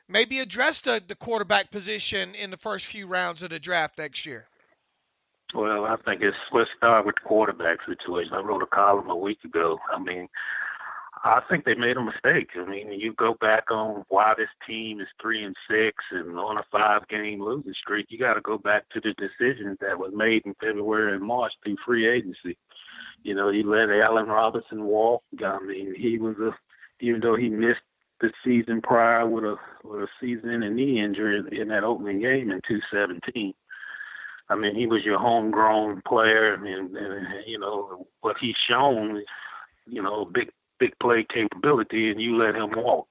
maybe address the quarterback position in the first few rounds of the draft next year? Well, I think let's start with the quarterback situation. I wrote a column a week ago. I think they made a mistake. I mean, you go back on why this team is 3-6 and on a 5-game losing streak. You got to go back to the decisions that was made in February and March through free agency. You let Allen Robinson walk. I mean, even though he missed the season prior with a season-ending knee injury in that opening game in 2017. I mean, he was your homegrown player, and what he's shown, big play capability, and you let him walk.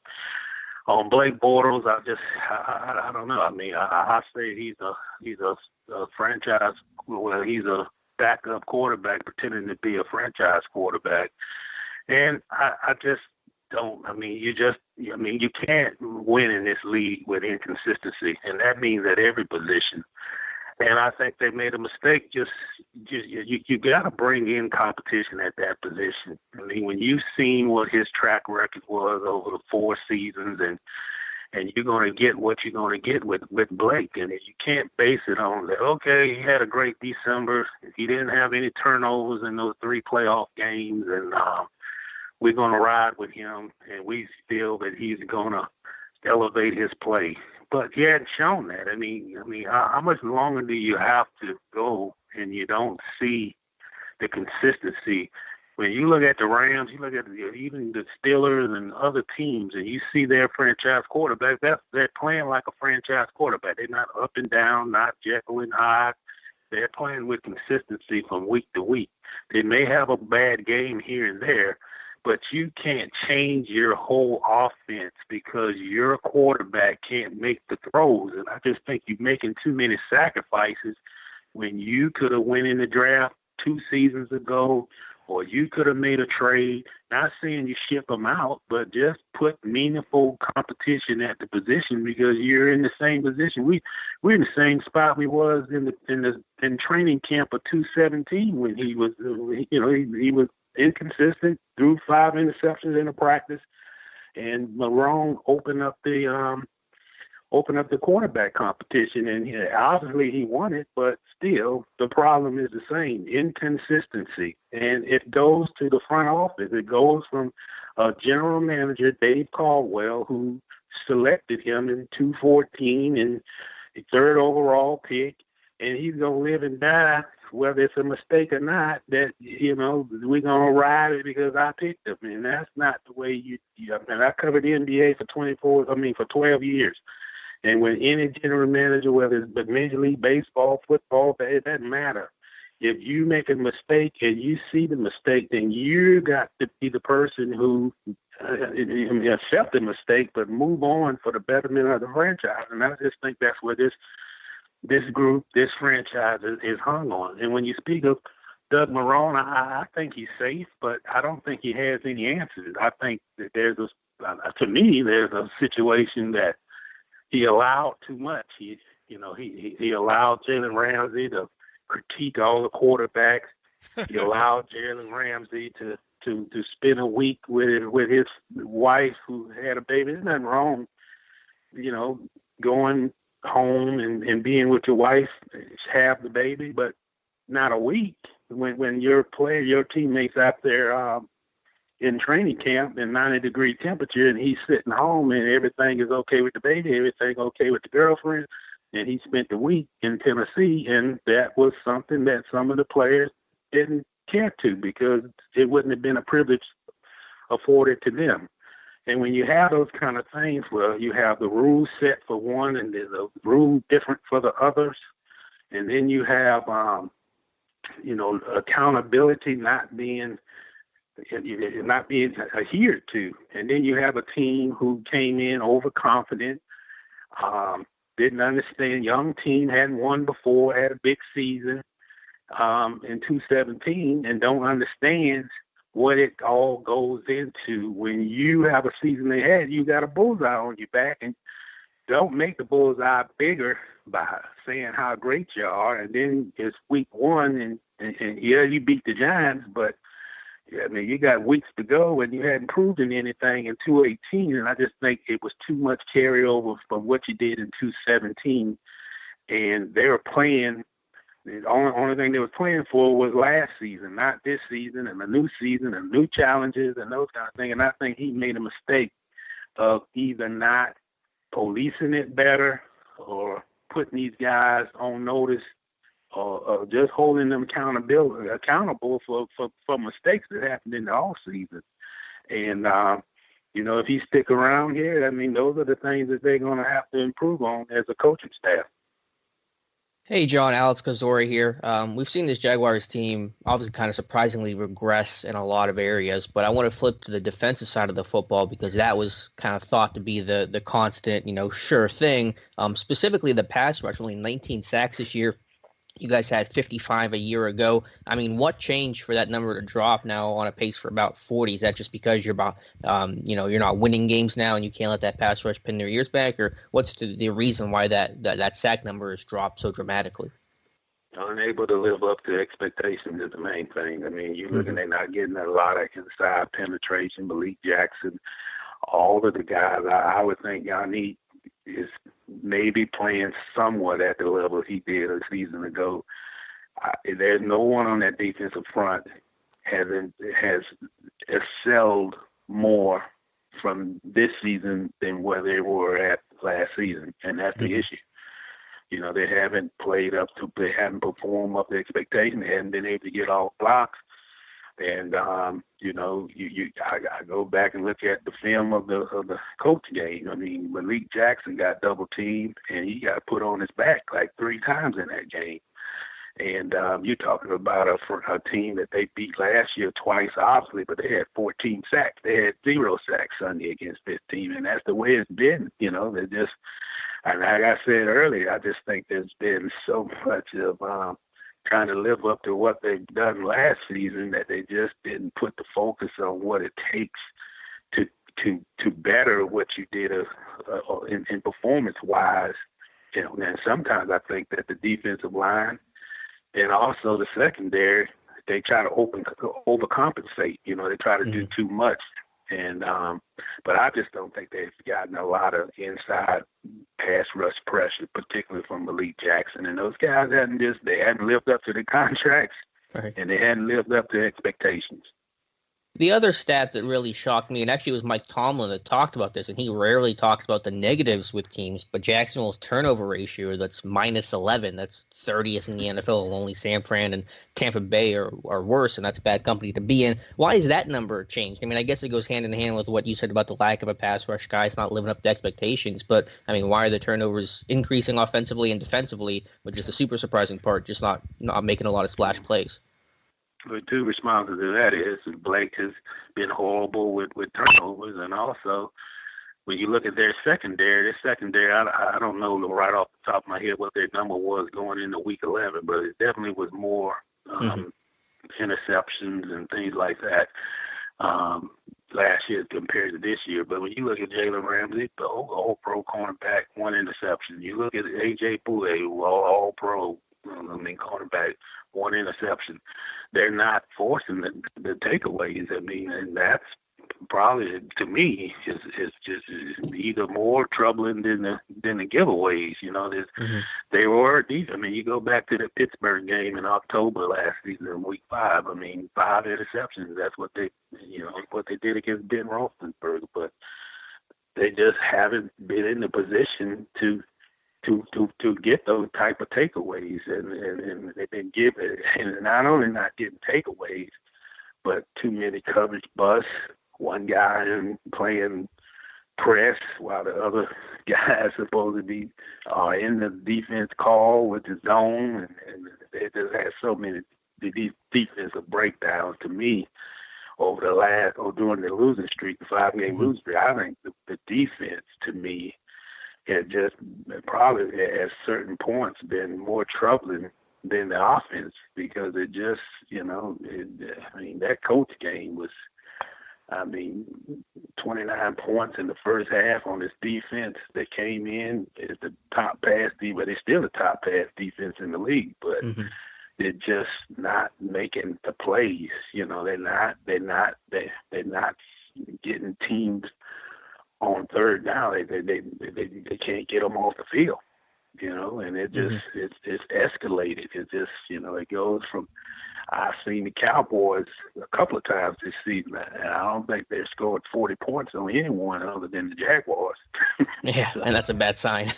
On Blake Bortles, I don't know. I mean, I say he's a franchise. Well, he's a backup quarterback pretending to be a franchise quarterback, and I just don't. I mean, you can't win in this league with inconsistency, and that means at every position. And I think they made a mistake. You got to bring in competition at that position. I mean, when you've seen what his track record was over the 4 seasons, and you're going to get what you're going to get with Blake, and you can't base it on that. Okay, he had a great December. He didn't have any turnovers in those 3 playoff games, and we're going to ride with him, and we feel that he's going to elevate his play. But he hadn't shown that. I mean, how much longer do you have to go and you don't see the consistency? When you look at the Rams, you look at even the Steelers and other teams, and you see their franchise quarterback, they're playing like a franchise quarterback. They're not up and down, not Jekyll and Hyde. They're playing with consistency from week to week. They may have a bad game here and there, but you can't change your whole offense because your quarterback can't make the throws. And I just think you're making too many sacrifices when you could have went in the draft 2 seasons ago, or you could have made a trade. Not saying you ship them out, but just put meaningful competition at the position because you're in the same position. We're in the same spot we was in training camp of 2017 when he was, he was inconsistent, threw 5 interceptions in a practice, and Marrone opened up the quarterback competition, and obviously he won it, but still the problem is the same, inconsistency. And it goes to the front office. It goes from general manager Dave Caldwell, who selected him in 2014 and the 3rd overall pick, and he's going to live and die, whether it's a mistake or not, that, we're going to ride it because I picked him. And that's not the way I covered the NBA for 12 years. And when any general manager, whether it's Major League Baseball, football, it doesn't matter. if you make a mistake and you see the mistake, then you got to be the person who accept the mistake, but move on for the betterment of the franchise. And I just think that's where this group, this franchise is hung on. And when you speak of Doug Marrone, I think he's safe, but I don't think he has any answers. I think that there's a situation that he allowed too much. He allowed Jalen Ramsey to critique all the quarterbacks. He allowed Jalen Ramsey to spend a week with his wife who had a baby. There's nothing wrong, going home and being with your wife, have the baby, but not a week. When your teammates out there in training camp in 90-degree temperature, and he's sitting home and everything is okay with the baby, everything okay with the girlfriend, and he spent the week in Tennessee, and that was something that some of the players didn't care to because it wouldn't have been a privilege afforded to them. And when you have those kind of things where you have the rules set for one and there's a rule different for the others, and then you have accountability not being adhered to. And then you have a team who came in overconfident, didn't understand. Young team, hadn't won before, had a big season in 2017, and don't understand what it all goes into. When you have a season ahead, you got a bullseye on your back, and don't make the bullseye bigger by saying how great you are, and then it's week one, and yeah, you beat the Giants, but you got weeks to go, and you hadn't proven anything in 2018, and I just think it was too much carryover from what you did in 2017, and they were playing. The only thing they were playing for was last season, not this season, and the new season, and new challenges, and those kind of things. And I think he made a mistake of either not policing it better or putting these guys on notice or just holding them accountable for mistakes that happened in the off season. And, if he stick around here, those are the things that they're going to have to improve on as a coaching staff. Hey, John, Alex Kozora here. We've seen this Jaguars team obviously kind of surprisingly regress in a lot of areas, but I want to flip to the defensive side of the football because that was kind of thought to be the constant, sure thing. Specifically, the pass rush, only 19 sacks this year. You guys had 55 a year ago. What changed for that number to drop now on a pace for about 40? Is that just because you're about, you're not winning games now and you can't let that pass rush pin their ears back? Or what's the reason why that sack number has dropped so dramatically? Unable to live up to expectations is the main thing. You're looking at not getting a lot of inside penetration. Malik Jackson, all of the guys I would think y'all need is maybe playing somewhat at the level he did a season ago. There's no one on that defensive front has excelled more from this season than where they were at last season, and that's the issue. They haven't they haven't performed up to expectation. They haven't been able to get off blocks. And I go back and look at the film of the coach game. Malik Jackson got double teamed and he got put on his back like 3 times in that game. And you're talking about a team that they beat last year twice, obviously, but they had 14 sacks. They had 0 sacks Sunday against this team, and that's the way it's been. They're just, and like I said earlier, I just think there's been so much of trying to live up to what they've done last season that they just didn't put the focus on what it takes to better what you did in performance-wise. And sometimes I think that the defensive line and also the secondary, they try to overcompensate. They try to do too much. And but I just don't think they've gotten a lot of inside pass rush pressure, particularly from Malik Jackson. And those guys hadn't lived up to the contracts, right, and they hadn't lived up to expectations. The other stat that really shocked me, and actually it was Mike Tomlin that talked about this, and he rarely talks about the negatives with teams, but Jacksonville's turnover ratio, that's minus 11. That's 30th in the NFL. Only San Fran and Tampa Bay are worse, and that's bad company to be in. Why is that number changed? I mean, I guess it goes hand in hand with what you said about the lack of a pass rush, guys not living up to expectations, but, I mean, why are the turnovers increasing offensively and defensively, which is a super surprising part, just not making a lot of splash plays? The two responses to that is Blake has been horrible with turnovers, and also when you look at their secondary, I don't know right off the top of my head what their number was going into Week 11, but it definitely was more interceptions and things like that last year compared to this year. But when you look at Jalen Ramsey, the all-pro cornerback, one interception. You look at A.J. Bouye, all-pro, cornerback, one interception. They're not forcing the takeaways. I mean, and that's probably, to me, is just either more troubling than the giveaways. You know, they were these. I mean, you go back to the Pittsburgh game in October last season, in Week 5. I mean, 5 interceptions. That's what they did against Ben Roethlisberger. But they just haven't been in the position to get those type of takeaways, and they've been given, and not only not getting takeaways, but too many coverage busts. One guy playing press while the other guy is supposed to be in the defense call with the zone, and they just had so many these defensive breakdowns to me over during the losing streak, the 5-game losing streak. I think the defense to me had just probably at certain points been more troubling than the offense, because it just, that coach game was, 29 points in the first half on this defense that came in as the top pass defense, but it's still the top pass defense in the league, but they're just not making the plays. They're not getting teams on third down. They can't get them off the field, and it just it's escalated. It just it goes from, I've seen the Cowboys a couple of times this season, and I don't think they've scored 40 points on anyone other than the Jaguars. Yeah, and that's a bad sign.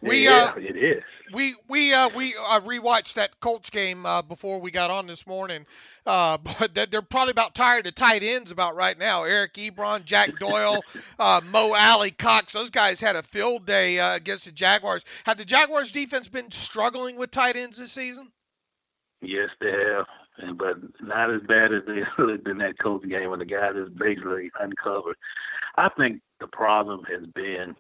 It is. We rewatched that Colts game before we got on this morning, but they're probably about tired of tight ends about right now. Eric Ebron, Jack Doyle, Mo Alley, Cox, those guys had a field day against the Jaguars. Have the Jaguars defense been struggling with tight ends this season? Yes, they have, but not as bad as they looked in that Colts game when the guy just basically uncovered. I think the problem has been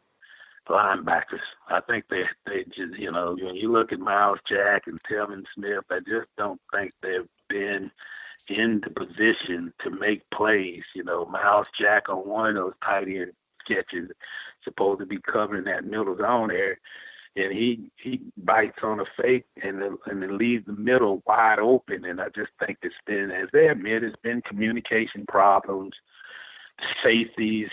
linebackers. I think they just, when you look at Miles Jack and Telvin Smith, I just don't think they've been in the position to make plays. Miles Jack on one of those tight end catches, supposed to be covering that middle zone area, and he bites on a fake and then leaves the middle wide open. And I just think it's been, as they admit, it's been communication problems. Safeties,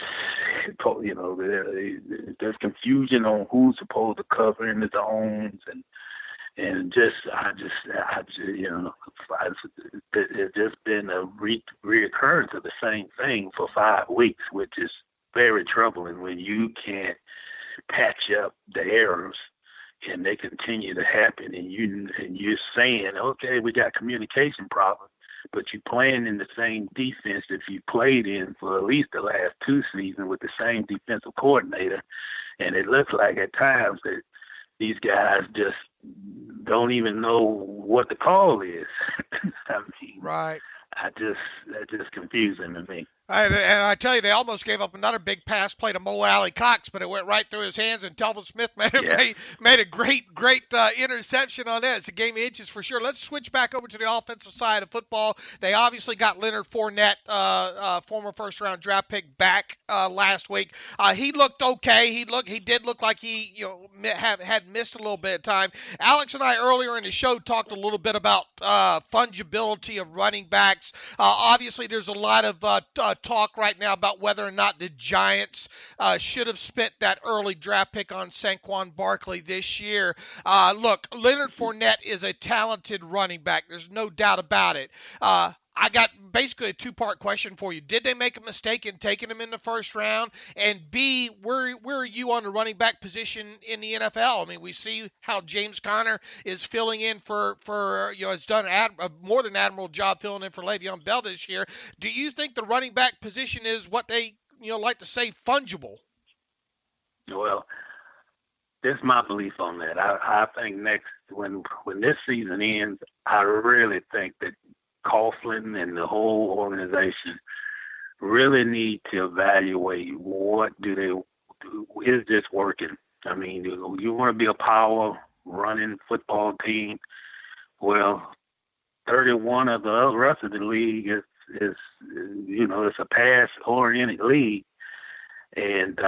there's confusion on who's supposed to cover in the zones, and it's just been a reoccurrence of the same thing for 5 weeks, which is very troubling when you can't patch up the errors and they continue to happen, and you're saying, okay, we got communication problems, but you're playing in the same defense that you played in for at least the last 2 seasons with the same defensive coordinator. And it looks like at times that these guys just don't even know what the call is. Right. That's just confusing to me. And I tell you, they almost gave up another big pass play to Mo Alley Cox, but it went right through his hands, and Telvin Smith made a great interception on that. It's a game of inches for sure. Let's switch back over to the offensive side of football. They obviously got Leonard Fournette, former first-round draft pick, back last week. He looked okay. He did look like he had missed a little bit of time. Alex and I earlier in the show talked a little bit about fungibility of running backs. Obviously, there's a lot of talk right now about whether or not the Giants should have spent that early draft pick on Saquon Barkley this year. Look, Leonard Fournette is a talented running back. There's no doubt about it. I got basically a two-part question for you. Did they make a mistake in taking him in the first round? And B, where are you on the running back position in the NFL? I mean, we see how James Conner is filling in for has done a more than admirable job filling in for Le'Veon Bell this year. Do you think the running back position is what they like to say fungible? Well, that's my belief on that. I think when this season ends, I really think that Coughlin and the whole organization really need to evaluate is this working? I mean, you want to be a power running football team? Well, 31 of the rest of the league is it's a pass oriented league, and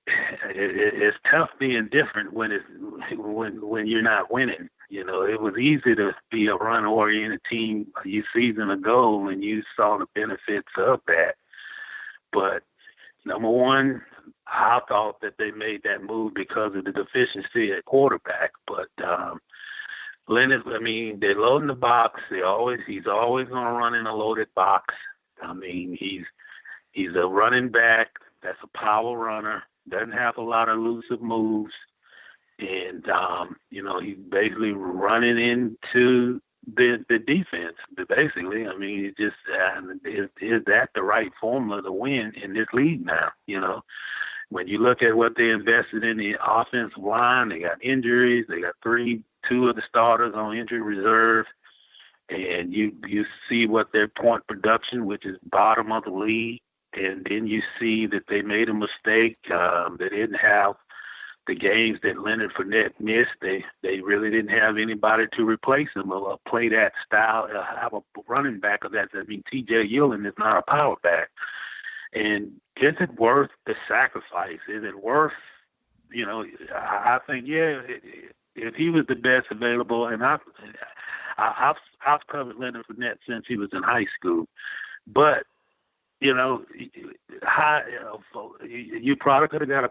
it's tough being different when you're not winning. It was easy to be a run-oriented team a season ago when you saw the benefits of that. But number one, I thought that they made that move because of the deficiency at quarterback. But Leonard, I mean, they're loading the box. He's always going to run in a loaded box. I mean, he's a running back that's a power runner. Doesn't have a lot of elusive moves, and he's basically running into the defense. Basically, I mean, is that the right formula to win in this league now? When you look at what they invested in the offensive line, they got injuries. They got two of the starters on injury reserve, and you see what their point production, which is bottom of the league. And then you see that they made a mistake. They didn't have the games that Leonard Fournette missed. They really didn't have anybody to replace him or play that style. Have a running back of that. I mean, T.J. Yeldon is not a power back. And is it worth the sacrifice? Is it worth? I think if he was the best available, and I've covered Leonard Fournette since he was in high school, but you probably could have got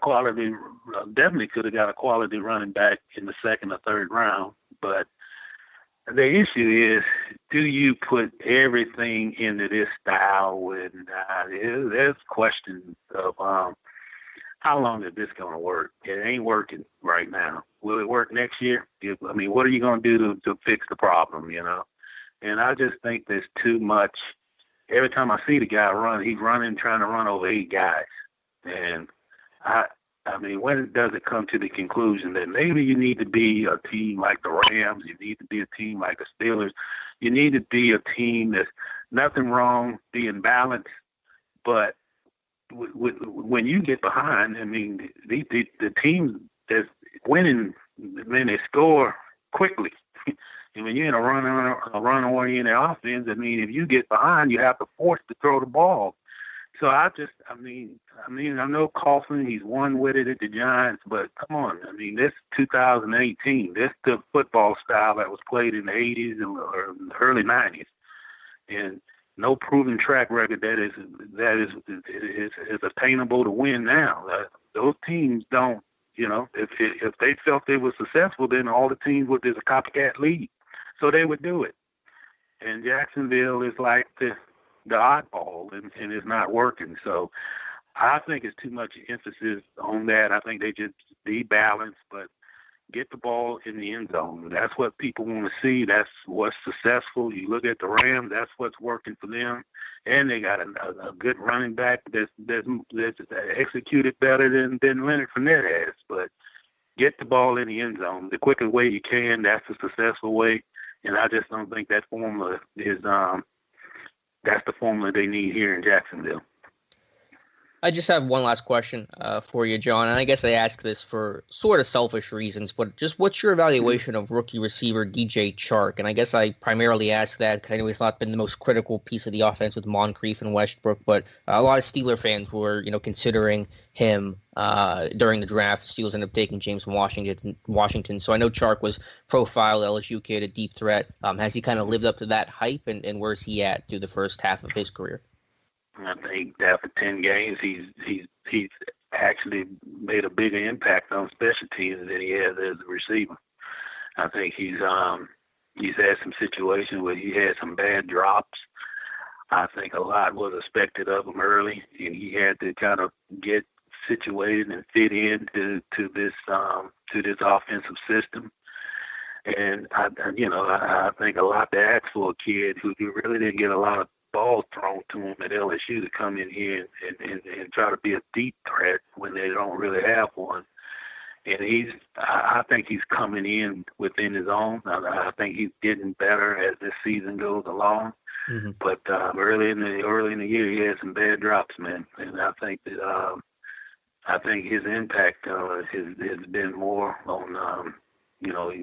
definitely could have got a quality running back in the second or third round. But the issue is, do you put everything into this style? And there's questions of how long is this going to work? It ain't working right now. Will it work next year? I mean, what are you going to do to fix the problem, And I just think there's too much. Every time I see the guy run, he's running, trying to run over 8 guys. And I mean, when does it come to the conclusion that maybe you need to be a team like the Rams, you need to be a team like the Steelers, you need to be a team that's nothing wrong, being balanced, but when you get behind, I mean, the teams that's winning, then they score quickly. And when you're in a run-oriented offense, I mean, if you get behind, you have to force to throw the ball. So I know Coughlin, he's won with it at the Giants, but come on, I mean, this 2018, this the football style that was played in the 80s or early 90s, and no proven track record that is attainable to win now. Those teams don't, if they felt they were successful, then all the teams would, there's a copycat league. So they would do it. And Jacksonville is like the oddball, and it's not working. So I think it's too much emphasis on that. I think they just be balanced, but get the ball in the end zone. That's what people want to see. That's what's successful. You look at the Rams, that's what's working for them. And they got a good running back that's executed better than Leonard Fournette has. But get the ball in the end zone the quickest way you can. That's the successful way. And I just don't think that formula is that's the formula they need here in Jacksonville. I just have one last question for you, John, and I guess I ask this for sort of selfish reasons, but just what's your evaluation of rookie receiver DJ Chark? And I guess I primarily ask that because I know he's not been the most critical piece of the offense with Moncrief and Westbrook, but a lot of Steeler fans were, considering him during the draft. The Steelers ended up taking James from Washington. So I know Chark was profiled LSU kid, a deep threat. Has he kind of lived up to that hype, and where's he at through the first half of his career? I think after 10 games, he's actually made a bigger impact on special teams than he has as a receiver. I think he's He's had some situations where he had some bad drops. I think a lot was expected of him early, and he had to kind of get situated and fit into this offensive system. And I think a lot to ask for a kid who really didn't get a lot of balls thrown to him at LSU to come in here and try to be a deep threat when they don't really have one. And I think he's coming in within his own. I think he's getting better as this season goes along. Mm-hmm. But early in the year, he had some bad drops, man. And I think that his impact has been more on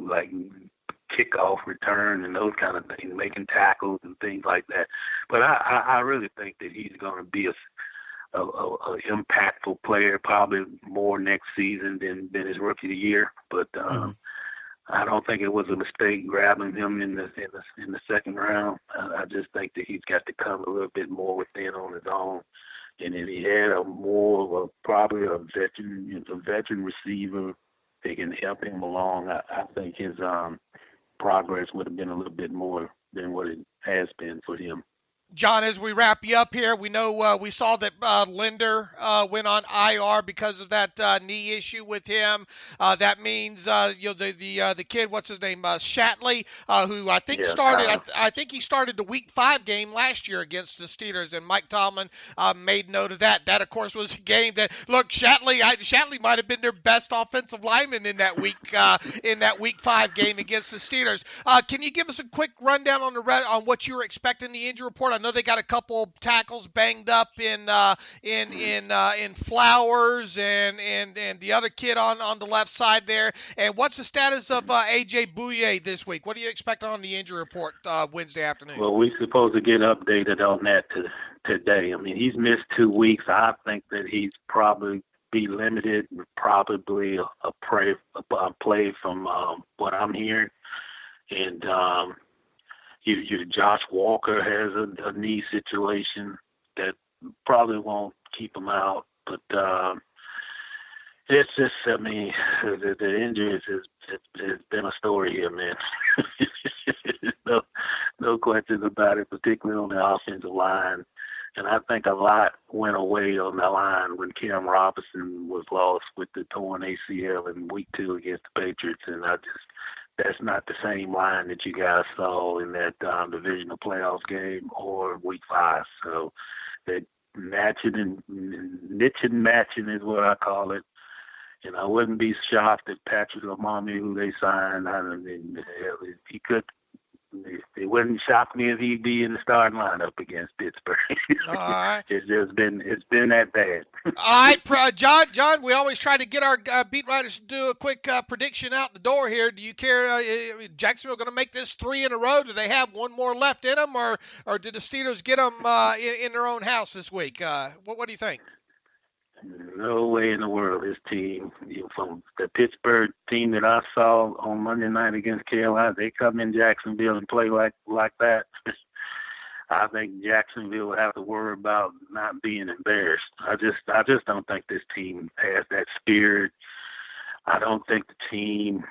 like kickoff return and those kind of things, making tackles and things like that. But I really think that he's going to be a impactful player, probably more next season than his rookie year. But I don't think it was a mistake grabbing him in the second round. I just think that he's got to come a little bit more within on his own. And if he had probably a veteran receiver that can help him along, I think his progress would have been a little bit more than what it has been for him. John, as we wrap you up here, we know we saw that Linder went on IR because of that knee issue with him. That means the kid, what's his name, Shatley, who I think started. I think he started the Week 5 game last year against the Steelers, and Mike Tomlin made note of that. That, of course, was a game that Shatley might have been their best offensive lineman in that Week 5 game against the Steelers. Can you give us a quick rundown on what you were expecting the injury report? I know they got a couple tackles banged up in Flowers and the other kid on the left side there. And what's the status of AJ Bouye this week? What do you expect on the injury report Wednesday afternoon? Well, we're supposed to get updated on that today. I mean, he's missed 2 weeks. I think that he's probably be limited, probably a play from what I'm hearing. And Josh Walker has a knee situation that probably won't keep him out. But it's just, I mean, the injuries has been a story here, man. no questions about it, particularly on the offensive line. And I think a lot went away on the line when Cam Robinson was lost with the torn ACL in Week 2 against the Patriots. And that's not the same line that you guys saw in that divisional playoffs game or Week 5. So that niche and matching is what I call it. And I wouldn't be shocked if Patrick Omameh, who they signed, he could. It wouldn't shock me if he'd be in the starting lineup against Pittsburgh. All right. It's been that bad. All right, John, we always try to get our beat writers to do a quick prediction out the door here. Do you care? Jacksonville going to make this 3 in a row? Do they have one more left in them, or did the Steelers get them in their own house this week? What do you think? No way in the world this team, from the Pittsburgh team that I saw on Monday night against Carolina, they come in Jacksonville and play like that. I think Jacksonville will have to worry about not being embarrassed. I just don't think this team has that spirit. I don't think the team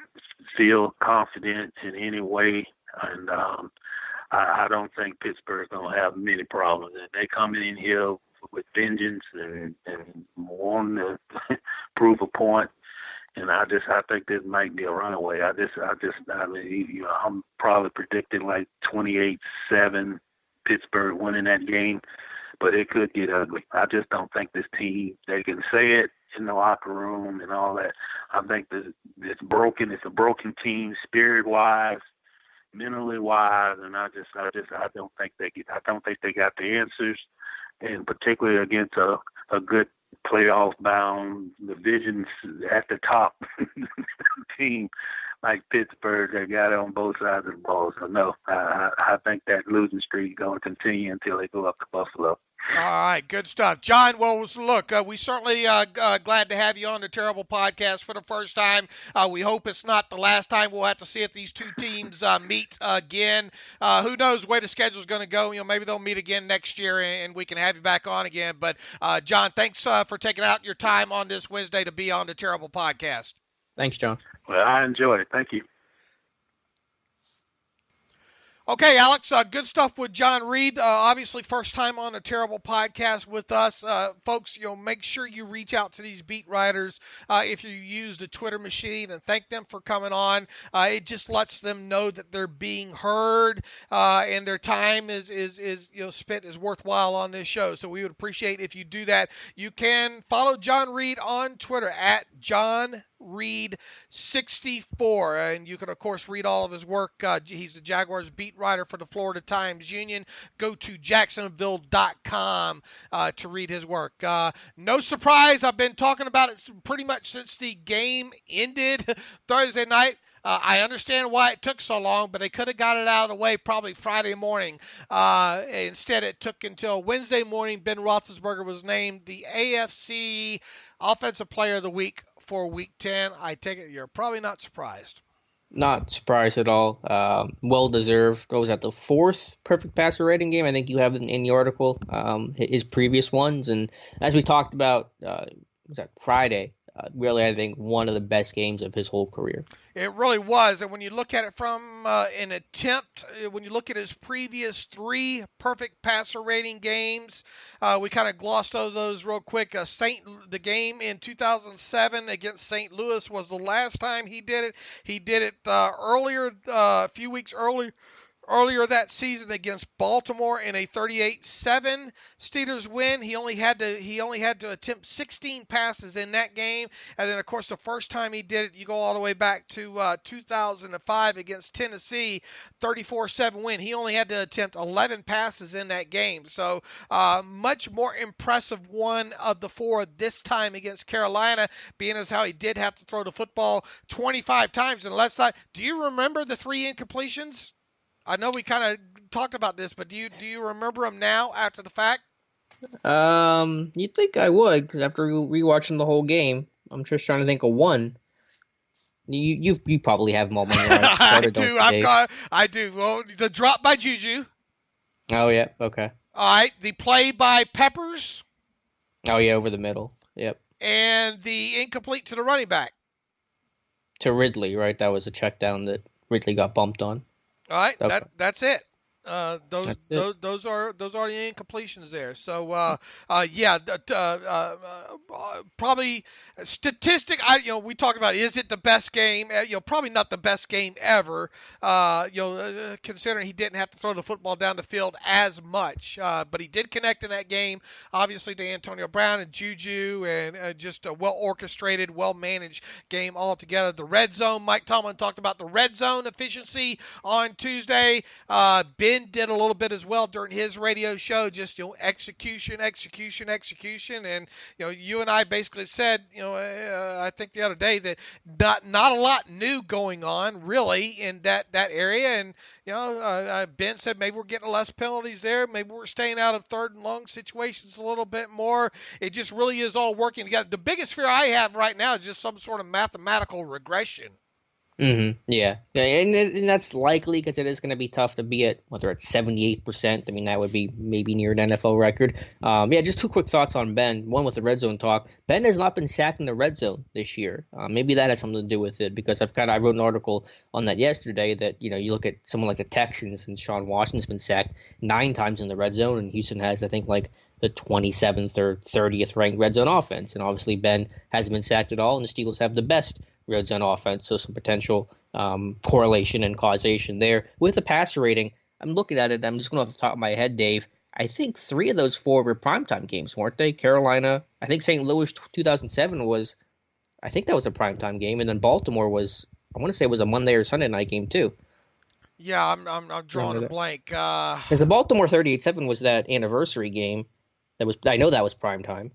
feel confident in any way, and I don't think Pittsburgh's gonna have many problems. They coming in here with vengeance and wanting to prove a point. And I think this might be a runaway. I mean, I'm probably predicting like 28-7 Pittsburgh winning that game, but it could get ugly. I just don't think this team, they can say it in the locker room and all that. I think that it's broken. It's a broken team, spirit-wise, mentally-wise, and I don't think they got the answers. And particularly against a good playoff-bound division at the top team like Pittsburgh, they got it on both sides of the ball. So, no, I think that losing streak is going to continue until they go up to Buffalo. All right, good stuff. John, well, look, we certainly glad to have you on the Terrible Podcast for the first time. We hope it's not the last time. We'll have to see if these two teams meet again. Who knows where the schedule's going to go. Maybe they'll meet again next year, and we can have you back on again. But, John, thanks for taking out your time on this Wednesday to be on the Terrible Podcast. Thanks, John. Well, I enjoyed it. Thank you. Okay, Alex, good stuff with John Reed. Obviously, first time on a terrible podcast with us. Folks, make sure you reach out to these beat writers if you use the Twitter machine and thank them for coming on. It just lets them know that they're being heard and their time is spent is worthwhile on this show. So we would appreciate if you do that. You can follow John Reed on Twitter at John Reed 64, and you can of course read all of his work. He's the Jaguars beat writer for the Florida Times-Union. Go to jacksonville.com to read his work. No surprise, I've been talking about it pretty much since the game ended Thursday night. I understand why it took so long, but they could have got it out of the way probably Friday morning. Instead, it took until Wednesday morning. Ben Roethlisberger was named the AFC Offensive Player of the Week for Week 10. I take it you're probably not surprised. Not surprised at all. Well deserved. What was that, the fourth perfect passer rating game? I think you have in the article his previous ones. And as we talked about, was that Friday? Really, I think one of the best games of his whole career. It really was. And when you look at it from an attempt, when you look at his previous three perfect passer rating games, we kind of glossed over those real quick. The game in 2007 against St. Louis was the last time he did it. He did it earlier, a few weeks earlier that season against Baltimore in a 38-7 Steelers win. He only had to attempt 16 passes in that game. And then, of course, the first time he did it, you go all the way back to 2005 against Tennessee, 34-7 win. He only had to attempt 11 passes in that game. So much more impressive one of the four this time against Carolina, being as how he did have to throw the football 25 times. And let's not – do you remember the three incompletions? I know we kind of talked about this, but do you remember them now after the fact? You'd think I would, because after rewatching the whole game, I'm just trying to think of one. You probably have them all memorized. I do. Well, the drop by Juju. Oh yeah, okay. All right, the play by Peppers. Oh yeah, over the middle. Yep. And the incomplete to the running back. To Ridley, right? That was a check down that Ridley got bumped on. All right, Okay. That's it. Those are the incompletions there. So probably statistic. We talked about, is it the best game? Probably not the best game ever. Considering he didn't have to throw the football down the field as much, but he did connect in that game. Obviously to Antonio Brown and Juju, and just a well orchestrated, well managed game altogether. The red zone. Mike Tomlin talked about the red zone efficiency on Tuesday. Ben did a little bit as well during his radio show, just execution, and you and I basically said, I think the other day, that not a lot new going on really in that area, and Ben said maybe we're getting less penalties there, maybe we're staying out of third and long situations a little bit more. It just really is all working together. The biggest fear I have right now is just some sort of mathematical regression. Mm-hmm. Yeah, and that's likely because it is going to be tough to be at, whether it's 78%. I mean, that would be maybe near an NFL record. Just two quick thoughts on Ben. One with the red zone talk. Ben has not been sacked in the red zone this year. Maybe that has something to do with it, because I wrote an article on that yesterday that, you look at someone like the Texans, and Sean Washington's been sacked 9 times in the red zone, and Houston has, I think, like the 27th or 30th ranked red zone offense. And obviously Ben hasn't been sacked at all, and the Steelers have the best red zone offense, so some potential correlation and causation there. With the passer rating, I'm looking at it, I'm just going off the top of my head, Dave. I think 3 of those 4 were primetime games, weren't they? Carolina, I think St. Louis 2007 was, I think that was a primetime game, and then Baltimore was, I want to say it was a Monday or Sunday night game too. Yeah, I'm drawing a blank. Because the Baltimore 38-7 was that anniversary game. I know that was primetime,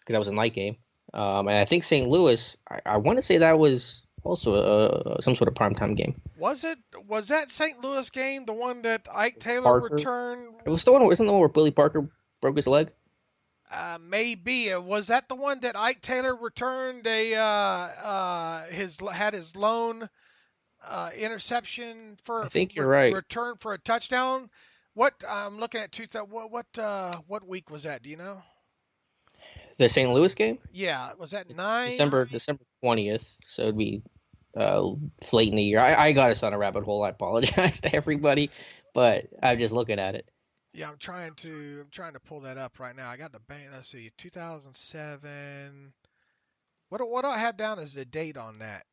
because that was a night game. And I think St. Louis, I want to say that was also some sort of primetime game. Was that St. Louis game the one that Ike Taylor returned? It was the one, wasn't the one where Billy Parker broke his leg? Maybe. Was that the one that Ike Taylor returned his lone interception for? I think you're right. Return for a touchdown. What I'm looking at what week was that? Do you know? The St. Louis game? Yeah, was that 9? December 20th, so it'd be late in the year. I got us on a rabbit hole. I apologize to everybody, but I'm just looking at it. Yeah, I'm trying to pull that up right now. I got the bank. Let's see, 2007. What do I have down as the date on that?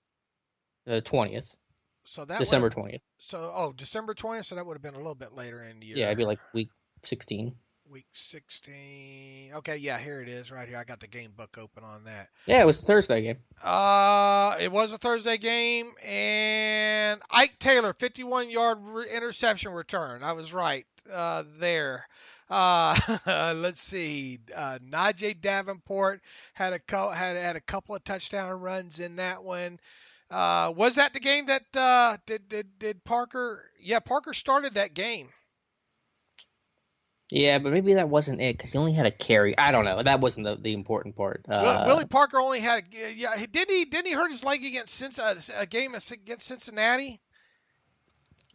The 20th, So that would have. December 20th. So December 20th. So that would have been a little bit later in the Yeah, it'd year. be like week 16. Week 16. Okay, yeah, here it is right here. I got the game book open on that. Yeah, it was a Thursday game. It was a Thursday game, and Ike Taylor, 51-yard interception return. I was right there. Let's see. Najee Davenport had a couple of touchdown runs in that one. Was that the game that did Parker? Yeah, Parker started that game. Yeah, but maybe that wasn't it because he only had a carry. I don't know. That wasn't the important part. Willie Parker only had didn't he hurt his leg against a game against Cincinnati?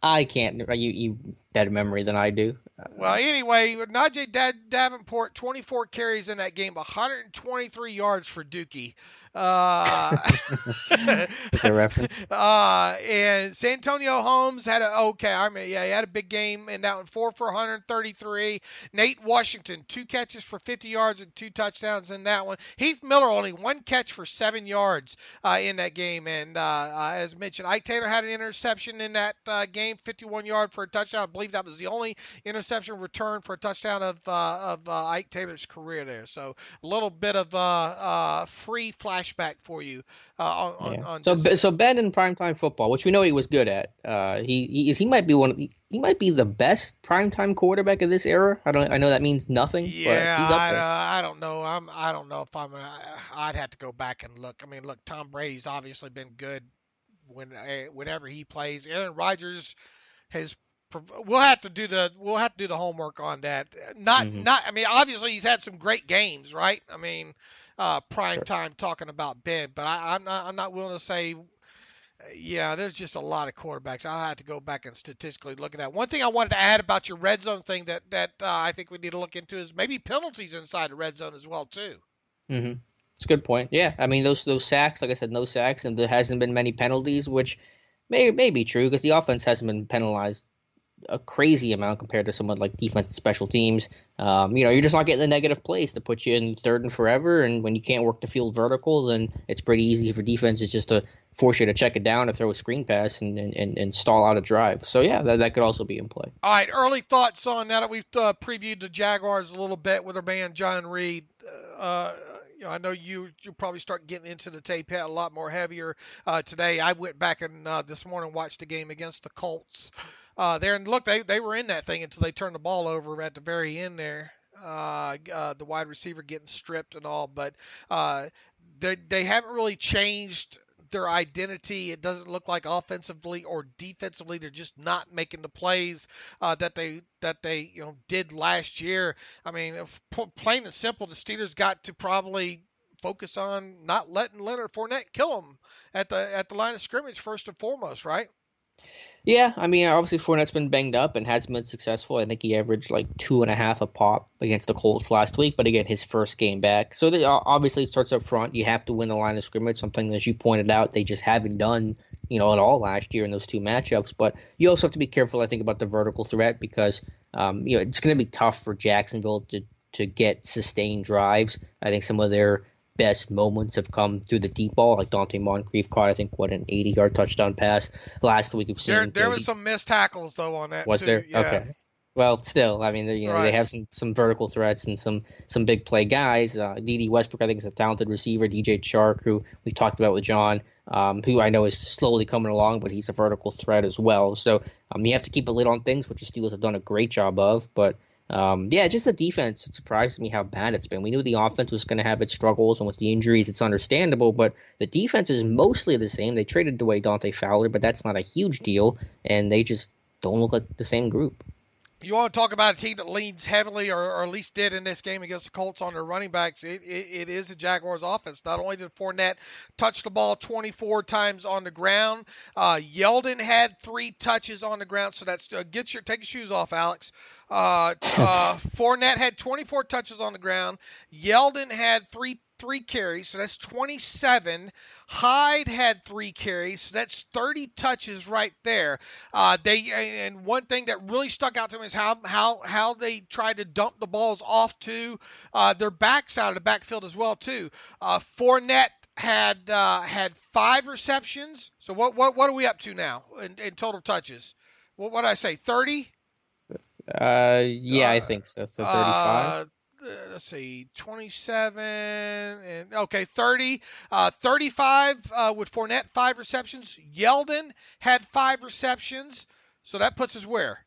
I can't. You better memory than I do. Well, anyway, Najee Davenport, 24 carries in that game, 123 yards for Dookie. That's a reference. And San Antonio Holmes had he had a big game in that one, 4 for 133. Nate Washington, 2 catches for 50 yards and 2 touchdowns in that one. Heath Miller, only 1 catch for 7 yards in that game. And as mentioned, Ike Taylor had an interception in that game, 51-yard for a touchdown. I believe that was the only interception return for a touchdown of Ike Taylor's career there. So a little bit of free flashback for you on so Ben in primetime football, which we know he was good at. He might be he might be the best primetime quarterback of this era. I know that means nothing. Yeah, but he's up there. I don't know. I don't know if I'd have to go back and look. I mean, look, Tom Brady's obviously been good whenever he plays. Aaron Rodgers has. We'll have to do the homework on that. Not. I mean, obviously he's had some great games, right? I mean, prime time talking about Ben, but I'm not willing to say. Yeah, there's just a lot of quarterbacks. I'll have to go back and statistically look at that. One thing I wanted to add about your red zone thing that I think we need to look into is maybe penalties inside the red zone as well too. Mm-hmm. It's a good point. Yeah, I mean those sacks, like I said, no sacks, and there hasn't been many penalties, which may be true because the offense hasn't been penalized a crazy amount compared to someone like defense and special teams. You're just not getting the negative plays to put you in third and forever, and when you can't work the field vertical, then it's pretty easy for defenses just to force you to check it down or throw a screen pass and stall out a drive. So yeah, that could also be in play. All right, early thoughts on now that we've previewed the Jaguars a little bit with our man John Reed. I know you'll probably start getting into the tape a lot more heavier today. I went back and this morning watched the game against the Colts. There and look, they were in that thing until they turned the ball over at the very end there. The wide receiver getting stripped and all, but they haven't really changed their identity. It doesn't look like offensively or defensively they're just not making the plays that they did last year. I mean, plain and simple, the Steelers got to probably focus on not letting Leonard Fournette kill them at the line of scrimmage first and foremost, right? Yeah, I mean, obviously Fournette's been banged up and hasn't been successful. I think he averaged like 2.5 a pop against the Colts last week, but again, his first game back. So obviously it starts up front. You have to win the line of scrimmage, something as you pointed out they just haven't done, at all last year in those 2 matchups. But you also have to be careful, I think, about the vertical threat because it's going to be tough for Jacksonville to get sustained drives. I think some of their best moments have come through the deep ball, like Dante Moncrief caught, I think, an 80-yard touchdown pass last week. We've seen there was some missed tackles though on that. Was too. there? Yeah. Okay. Well, still, I mean, Right. They have some vertical threats and some big play guys. D.D. Westbrook, I think, is a talented receiver. DJ Chark, who we talked about with John, who I know is slowly coming along, but he's a vertical threat as well. So you have to keep a lid on things, which the Steelers have done a great job of, but. Just the defense. It surprised me how bad it's been. We knew the offense was going to have its struggles, and with the injuries, it's understandable. But the defense is mostly the same. They traded away Dante Fowler, but that's not a huge deal, and they just don't look like the same group. You want to talk about a team that leans heavily, or at least did in this game against the Colts on their running backs? It is the Jaguars' offense. Not only did Fournette touch the ball 24 times on the ground, Yeldon had 3 touches on the ground. So that's take your shoes off, Alex. Fournette had 24 touches on the ground. Yeldon had 3 3 carries, so that's 27. Hyde had 3 carries, so that's 30 touches right there. And one thing that really stuck out to me is how they tried to dump the balls off to their backside of the backfield as well too. Fournette had 5 receptions. So what are we up to now in total touches? What did I say? 30? Yeah, I think so. So 35. Let's see, 27 and okay, 30, 35 with Fournette, 5 receptions. Yeldon had 5 receptions, so that puts us where?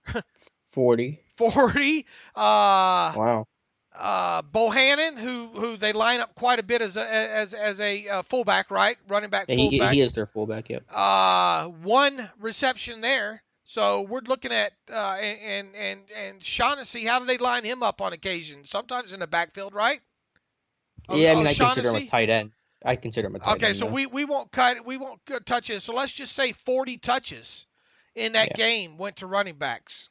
40. 40. Wow. Bohannon, who they line up quite a bit as a fullback, right? Running back, fullback. He is their fullback. Yep. 1 reception there. So we're looking at and Shaughnessy. How do they line him up on occasion? Sometimes in the backfield, right? Yeah, I mean, I consider him a tight end. I consider him a tight end. Okay, so we won't touch it. So let's just say 40 touches in that game went to running backs.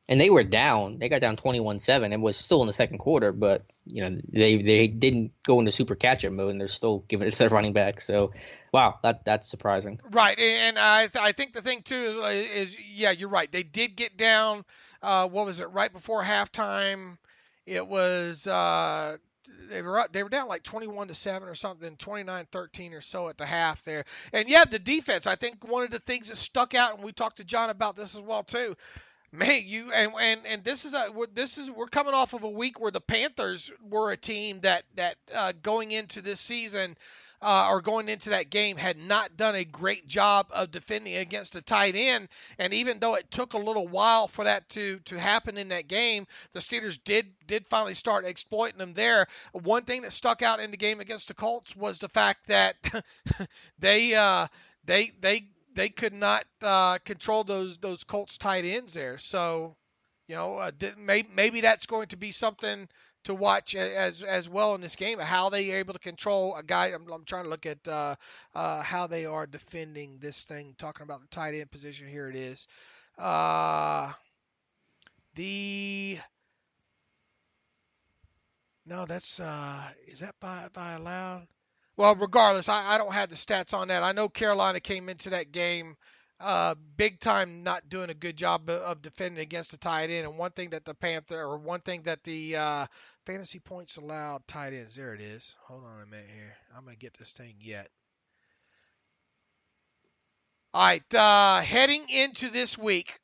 And they were down. They got down 21-7. It was still in the second quarter, but they didn't go into super catch-up mode, and they're still giving it to their running back. So, wow, that's surprising. Right, and I think the thing too is yeah, you're right. They did get down. What was it? Right before halftime, it was they were down like 21-7 or something, 29-13 or so at the half there. And yeah, the defense. I think one of the things that stuck out, and we talked to John about this as well too. Man, this is we're coming off of a week where the Panthers were a team that going into this season or going into that game had not done a great job of defending against a tight end. And even though it took a little while for that to happen in that game, the Steelers did finally start exploiting them there. One thing that stuck out in the game against the Colts was the fact that they could not control those Colts tight ends there. So, maybe that's going to be something to watch as well in this game. How they are able to control a guy. I'm trying to look at how they are defending this thing. Talking about the tight end position, here it is. Is that by allowed? Well, regardless, I don't have the stats on that. I know Carolina came into that game big time not doing a good job of defending against the tight end. And one thing that the fantasy points allowed tight ends, there it is. Hold on a minute here. I'm going to get this thing yet. All right, heading into this week,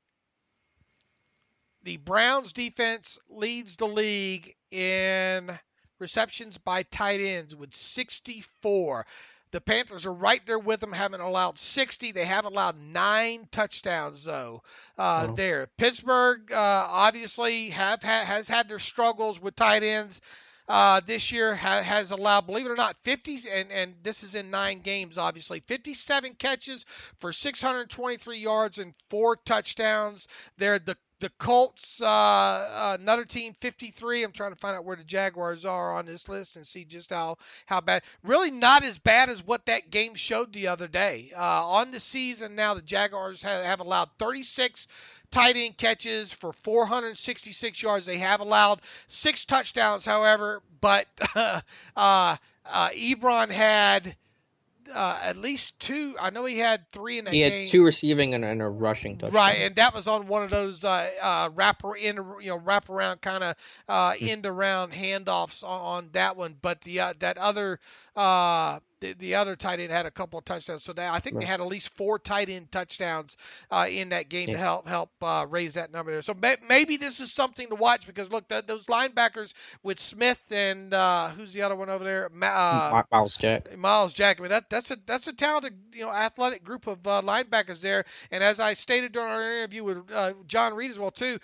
the Browns defense leads the league in receptions by tight ends with 64. The Panthers are right there with them, having allowed 60. They have allowed 9 touchdowns, though, there. Pittsburgh obviously has had their struggles with tight ends this year, has allowed, believe it or not, 50, and this is in 9 games, obviously, 57 catches for 623 yards and 4 touchdowns. They're the Colts, another team, 53. I'm trying to find out where the Jaguars are on this list and see just how bad. Really not as bad as what that game showed the other day. On the season now, the Jaguars have allowed 36 tight end catches for 466 yards. They have allowed 6 touchdowns, however, but Ebron had at least 2. I know he had 3 in that game. He had 2 receiving and a rushing touchdown. Right, and that was on one of those wraparound kind of end around handoffs on that one. But that other the other tight end had a couple of touchdowns. So I think they had at least 4 tight end touchdowns in that game to help raise that number there. So maybe this is something to watch because look, those linebackers with Smith and who's the other one over there? Miles Jack. Miles Jack. I mean that's a talented athletic group of linebackers there. And as I stated during our interview with John Reed as well too,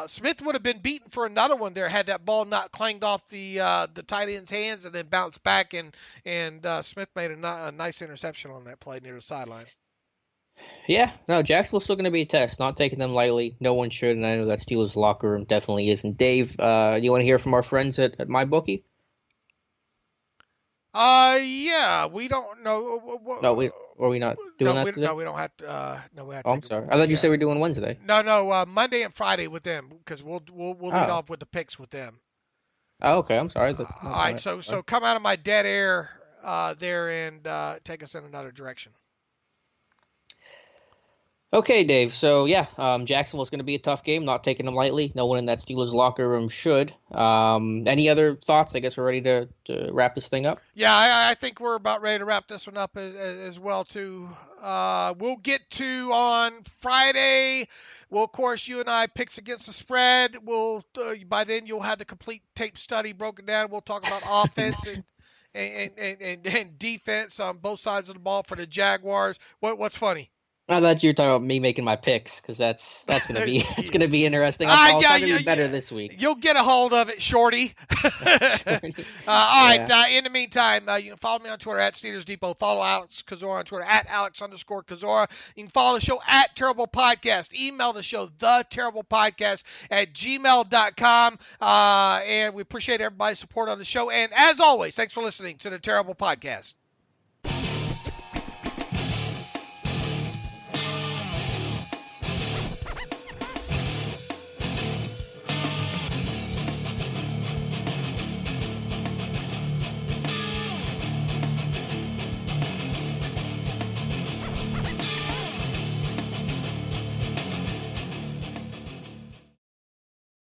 Smith would have been beaten for another one there had that ball not clanged off the tight end's hands and then bounced back, and Smith made a nice interception on that play near the sideline. Yeah, no, Jacksonville's still going to be a test. Not taking them lightly. No one should, and I know that Steelers locker room definitely isn't. Dave, you want to hear from our friends at MyBookie? Yeah, we don't know. No, are we not doing that today? No, we don't have to. No, we have to. I'm sorry. I thought you said we were doing Wednesday. No, Monday and Friday with them because we'll lead off with the picks with them. Oh, okay. I'm sorry. All right, so come out of my dead air there and take us in another direction. Okay, Dave. So yeah, Jacksonville's going to be a tough game. Not taking them lightly. No one in that Steelers locker room should. Any other thoughts? I guess we're ready to wrap this thing up. Yeah, I think we're about ready to wrap this one up as well too. We'll get to on Friday. Well, of course, you and I picks against the spread. We'll by then you'll have the complete tape study broken down. We'll talk about offense and defense on both sides of the ball for the Jaguars. What's funny? I thought you were talking about me making my picks because that's gonna be it's gonna be interesting. I'll try to be better this week. You'll get a hold of it, Shorty. All right. In the meantime, you can follow me on Twitter at Steelers Depot. Follow Alex Kozora on Twitter at Alex_Kozora. You can follow the show at Terrible Podcast. Email the show theterriblepodcast at gmail.com. And we appreciate everybody's support on the show. And as always, thanks for listening to the Terrible Podcast.